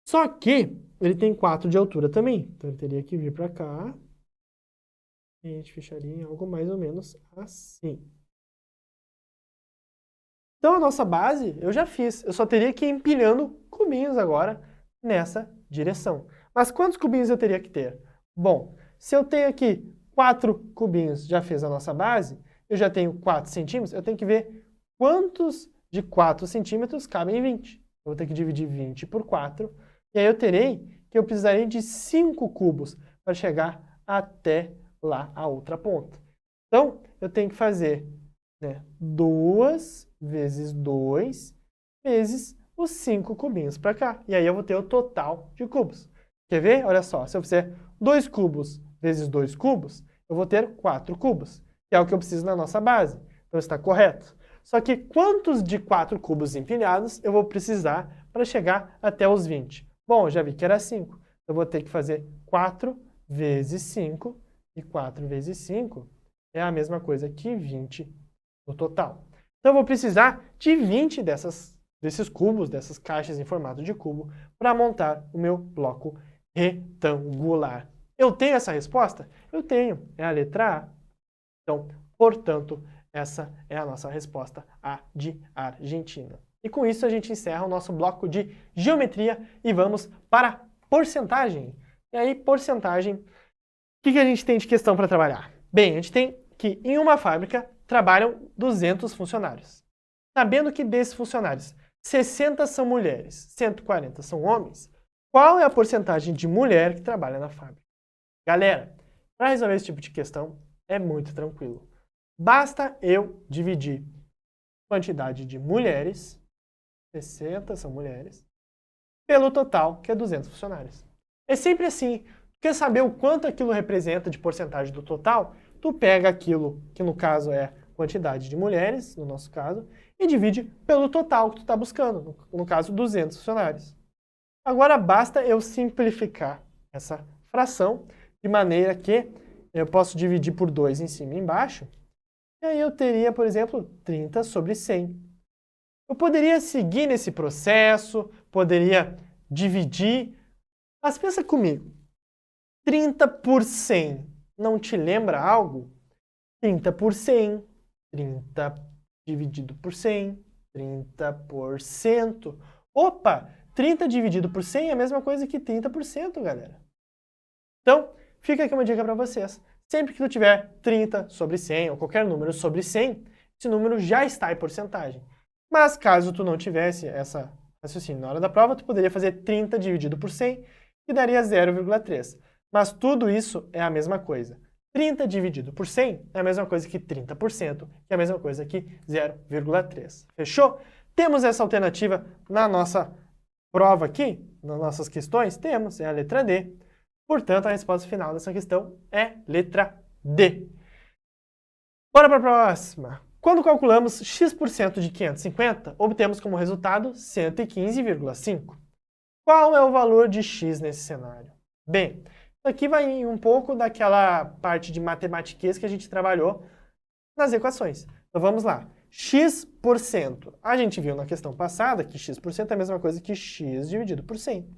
Só que ele tem 4 de altura também. Então, ele teria que vir para cá. E a gente fecharia em algo mais ou menos assim. Então, a nossa base eu já fiz. Eu só teria que ir empilhando cubinhos agora nessa direção. Mas quantos cubinhos eu teria que ter? Bom, se eu tenho aqui 4 cubinhos, já fez a nossa base, eu já tenho 4 centímetros, eu tenho que ver quantos de 4 centímetros cabem em 20. Eu vou ter que dividir 20 por 4. E aí eu precisaria de 5 cubos para chegar até lá a outra ponta. Então, eu tenho que fazer 2 vezes 2 vezes os 5 cubinhos para cá. E aí eu vou ter o total de cubos. Quer ver? Olha só, se eu fizer 2 cubos vezes 2 cubos, eu vou ter 4 cubos, que é o que eu preciso na nossa base. Então está correto. Só que quantos de 4 cubos empilhados eu vou precisar para chegar até os 20? Bom, eu já vi que era 5. Eu vou ter que fazer 4 vezes 5, e 4 vezes 5 é a mesma coisa que 20 no total. Então eu vou precisar de 20 desses cubos, dessas caixas em formato de cubo, para montar o meu bloco retangular. Eu tenho essa resposta? Eu tenho. É a letra A. Então, portanto, essa é a nossa resposta A de Argentina. E com isso a gente encerra o nosso bloco de geometria e vamos para porcentagem. E aí, porcentagem, o que a gente tem de questão para trabalhar? Bem, a gente tem que em uma fábrica trabalham 200 funcionários. Sabendo que desses funcionários, 60 são mulheres, 140 são homens, qual é a porcentagem de mulher que trabalha na fábrica? Galera, para resolver esse tipo de questão, é muito tranquilo. Basta eu dividir a quantidade de mulheres, 60 são mulheres, pelo total, que é 200 funcionários. É sempre assim. Quer saber o quanto aquilo representa de porcentagem do total? Tu pega aquilo, que no caso é quantidade de mulheres, no nosso caso, e divide pelo total que tu está buscando, no caso 200 funcionários. Agora basta eu simplificar essa fração, de maneira que eu posso dividir por 2 em cima e embaixo, e aí eu teria, por exemplo, 30 sobre 100. Eu poderia seguir nesse processo, poderia dividir, mas pensa comigo, 30 por 100 não te lembra algo? 30 por 100, 30 dividido por 100, 30%. Opa, 30 dividido por 100 é a mesma coisa que 30%, galera. Então, fica aqui uma dica para vocês. Sempre que tu tiver 30 sobre 100 ou qualquer número sobre 100, esse número já está em porcentagem. Mas caso tu não tivesse essa raciocínio. Na hora da prova, tu poderia fazer 30 dividido por 100, que daria 0,3. Mas tudo isso é a mesma coisa. 30 dividido por 100 é a mesma coisa que 30%, que é a mesma coisa que 0,3. Fechou? Temos essa alternativa na nossa prova aqui, nas nossas questões? Temos, é a letra D. Portanto, a resposta final dessa questão é letra D. Bora para a próxima. Quando calculamos x% de 550, obtemos como resultado 115,5. Qual é o valor de x nesse cenário? Bem, aqui vai um pouco daquela parte de matematiquez que a gente trabalhou nas equações. Então vamos lá. X%. A gente viu na questão passada que x% é a mesma coisa que x dividido por 100.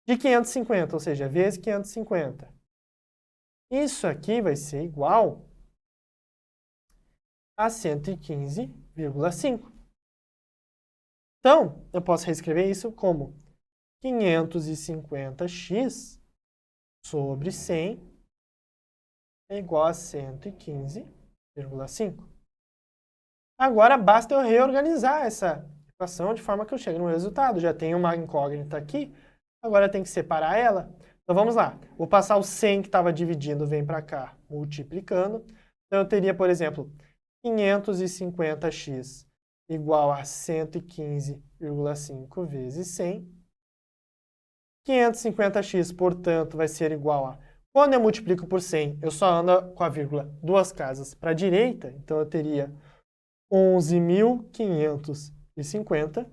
De 550, ou seja, vezes 550. Isso aqui vai ser igual a 115,5. Então, eu posso reescrever isso como 550x sobre 100 é igual a 115,5. Agora, basta eu reorganizar essa equação de forma que eu chegue no resultado. Já tenho uma incógnita aqui, agora tem que separar ela. Então, vamos lá. Vou passar o 100 que estava dividindo, vem para cá, multiplicando. Então, eu teria, por exemplo, 550x igual a 115,5 vezes 100. 550x, portanto, vai ser igual a... Quando eu multiplico por 100, eu só ando com a vírgula duas casas para a direita. Então, eu teria 11.550.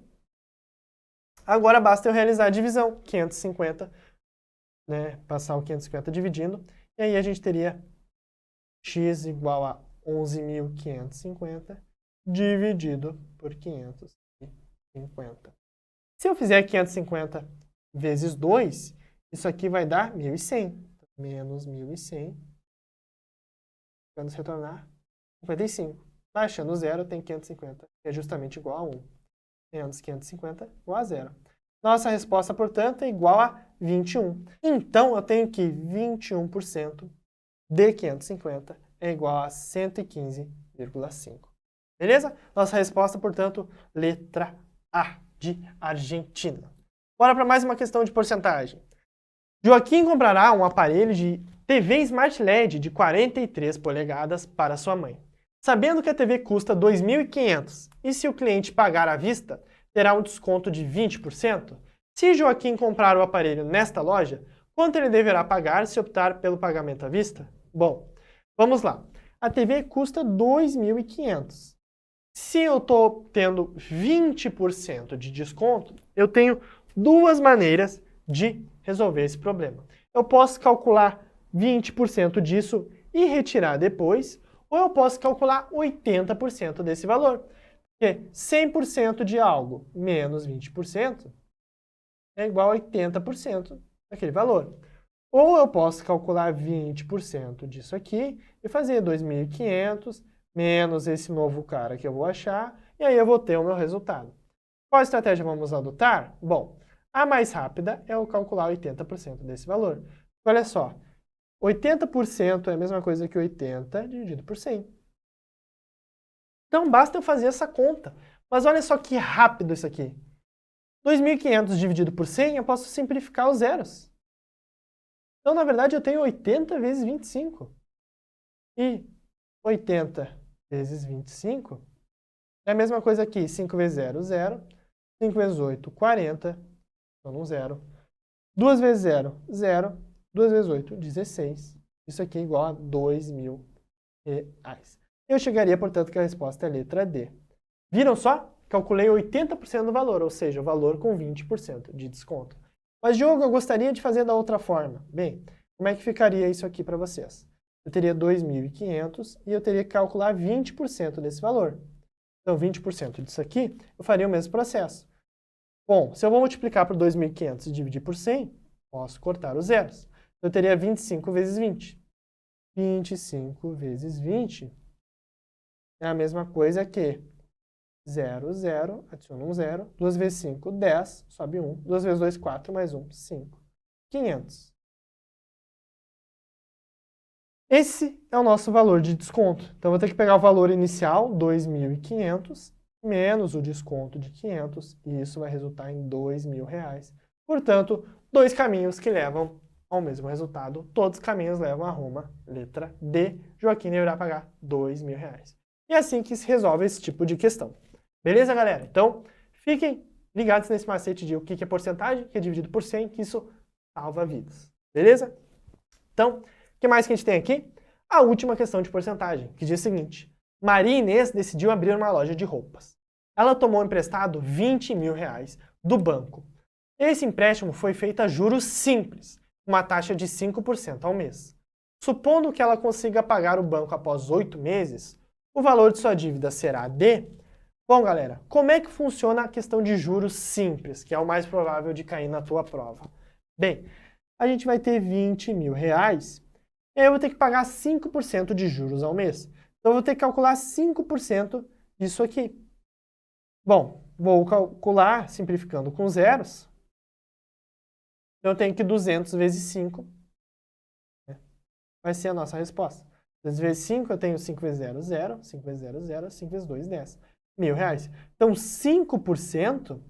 Agora, basta eu realizar a divisão. 550, né? Passar o 550 dividindo. E aí, a gente teria x igual a 11.550 dividido por 550. Se eu fizer 550 vezes 2, isso aqui vai dar 1.100. Menos 1.100. Quando se retornar, 55. Baixando o zero, tem 550, que é justamente igual a 1. Menos 550 igual a 0. Nossa resposta, portanto, é igual a 21. Então, eu tenho que 21% de 550 é igual a 115,5. Beleza? Nossa resposta, portanto, letra A, de Argentina. Bora para mais uma questão de porcentagem. Joaquim comprará um aparelho de TV Smart LED de 43 polegadas para sua mãe. Sabendo que a TV custa R$ 2.500 e se o cliente pagar à vista, terá um desconto de 20%, se Joaquim comprar o aparelho nesta loja, quanto ele deverá pagar se optar pelo pagamento à vista? Bom, vamos lá. A TV custa R$ 2.500. Se eu estou tendo 20% de desconto, eu tenho duas maneiras de resolver esse problema. Eu posso calcular 20% disso e retirar depois, ou eu posso calcular 80% desse valor. Porque 100% de algo menos 20% é igual a 80% daquele valor. Ou eu posso calcular 20% disso aqui e fazer 2.500 menos esse novo cara que eu vou achar, e aí eu vou ter o meu resultado. Qual estratégia vamos adotar? Bom, a mais rápida é eu calcular 80% desse valor. Olha só, 80% é a mesma coisa que 80 dividido por 100. Então, basta eu fazer essa conta. Mas olha só que rápido isso aqui. 2.500 dividido por 100, eu posso simplificar os zeros. Então, na verdade, eu tenho 80 vezes 25. E 80 vezes 25 é a mesma coisa aqui. 5 vezes 0, 0. 5 vezes 8, 40. Então, 0. 2 vezes 0, 0. 2 vezes 8, 16. Isso aqui é igual a R$2.000. Eu chegaria, portanto, que a resposta é a letra D. Viram só? Calculei 80% do valor, ou seja, o valor com 20% de desconto. Mas, Diogo, eu gostaria de fazer da outra forma. Bem, como é que ficaria isso aqui para vocês? Eu teria 2.500 e eu teria que calcular 20% desse valor. Então, 20% disso aqui, eu faria o mesmo processo. Bom, se eu vou multiplicar por 2.500 e dividir por 100, posso cortar os zeros. Eu teria 25 vezes 20. 25 vezes 20 é a mesma coisa que 0, 0, adiciona um 0. 2 vezes 5, 10, sobe 1. 2 vezes 2, 4, mais 1, 5. 500. Esse é o nosso valor de desconto. Então, eu vou ter que pegar o valor inicial, 2.500, menos o desconto de 500, e isso vai resultar em R$2.000. Portanto, dois caminhos que levam ao mesmo resultado. Todos os caminhos levam a Roma. Letra D. Joaquim deverá pagar R$2.000. E é assim que se resolve esse tipo de questão. Beleza, galera? Então, fiquem ligados nesse macete de o que é porcentagem, que é dividido por 100, que isso salva vidas. Beleza? Então, o que mais que a gente tem aqui? A última questão de porcentagem, que diz o seguinte. Maria Inês decidiu abrir uma loja de roupas. Ela tomou emprestado R$20.000 do banco. Esse empréstimo foi feito a juros simples, uma taxa de 5% ao mês. Supondo que ela consiga pagar o banco após 8 meses, o valor de sua dívida será de... Bom, galera, como é que funciona a questão de juros simples, que é o mais provável de cair na tua prova? Bem, a gente vai ter R$20.000 e aí eu vou ter que pagar 5% de juros ao mês. Então, eu vou ter que calcular 5% disso aqui. Bom, vou calcular simplificando com zeros. Então, eu tenho que 200 vezes 5 vai ser a nossa resposta. 200 vezes 5, eu tenho 5 vezes 0, 0. 5 vezes 0, 0. 5 vezes 2, 10. R$1.000. Então, 5%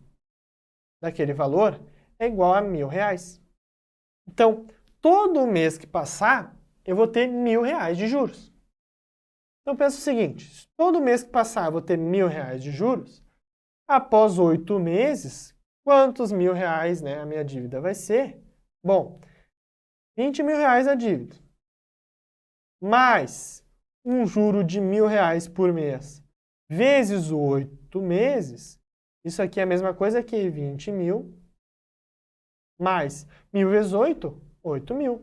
daquele valor é igual a R$1.000. Então, todo mês que passar, eu vou ter R$1.000 de juros. Então, pensa o seguinte, todo mês que passar eu vou ter R$1.000 de juros, após 8 meses, quantos R$1.000, né, a minha dívida vai ser? Bom, R$20.000 a dívida, mais um juro de R$1.000 por mês, vezes 8 meses, isso aqui é a mesma coisa que 20.000, mais 1.000 vezes 8, 8.000.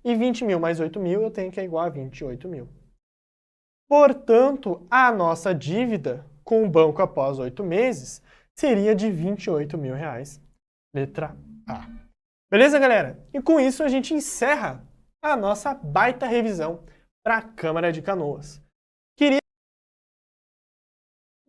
E 20.000 mais 8.000 eu tenho que é igual a 28.000. Portanto, a nossa dívida com o banco após 8 meses seria de R$28.000. Letra A. Beleza, galera? E com isso a gente encerra a nossa baita revisão para a Câmara de Canoas.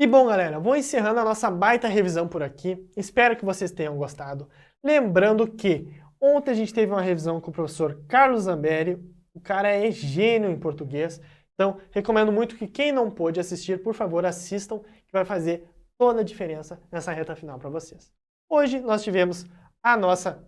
E bom, galera, vou encerrando a nossa baita revisão por aqui. Espero que vocês tenham gostado. Lembrando que ontem a gente teve uma revisão com o professor Carlos Zambelli. O cara é gênio em português. Então, recomendo muito que quem não pôde assistir, por favor, assistam, que vai fazer toda a diferença nessa reta final para vocês. Hoje nós tivemos a nossa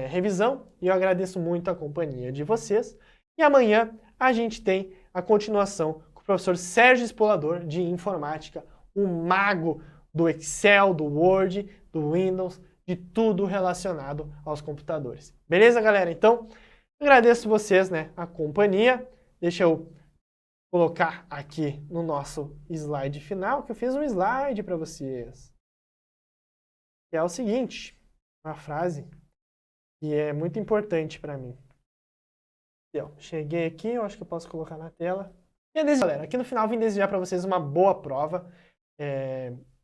revisão e eu agradeço muito a companhia de vocês. E amanhã a gente tem a continuação com o professor Sérgio Spolador, de Informática, o mago do Excel, do Word, do Windows, de tudo relacionado aos computadores. Beleza, galera? Então, agradeço vocês, né, a companhia. Deixa eu colocar aqui no nosso slide final, que eu fiz um slide para vocês. Que é o seguinte, uma frase que é muito importante para mim. Então, cheguei aqui, eu acho que eu posso colocar na tela. E é isso, galera. Aqui no final vim desejar para vocês uma boa prova.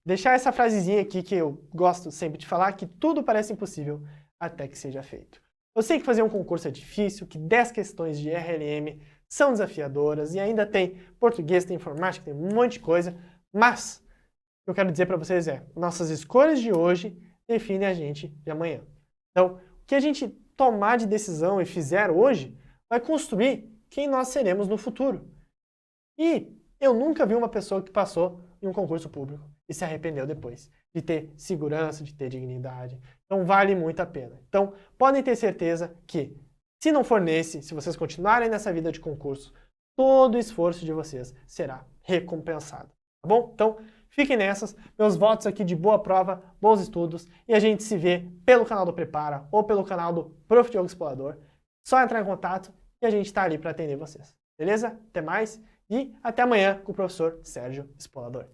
Deixar essa frasezinha aqui que eu gosto sempre de falar, que tudo parece impossível até que seja feito. Eu sei que fazer um concurso é difícil, que 10 questões de RLM são desafiadoras e ainda tem português, tem informática, tem um monte de coisa, mas o que eu quero dizer para vocês é, nossas escolhas de hoje definem a gente de amanhã. Então, o que a gente tomar de decisão e fizer hoje vai construir quem nós seremos no futuro. E eu nunca vi uma pessoa que passou em um concurso público e se arrependeu depois de ter segurança, de ter dignidade. Então vale muito a pena. Então podem ter certeza que, se não for nesse, se vocês continuarem nessa vida de concurso, todo o esforço de vocês será recompensado. Tá bom? Então fiquem nessas. Meus votos aqui de boa prova, bons estudos e a gente se vê pelo canal do Prepara ou pelo canal do Prof. Diogo Spolador. Só entrar em contato e a gente está ali para atender vocês. Beleza? Até mais e até amanhã com o professor Sérgio Spolador.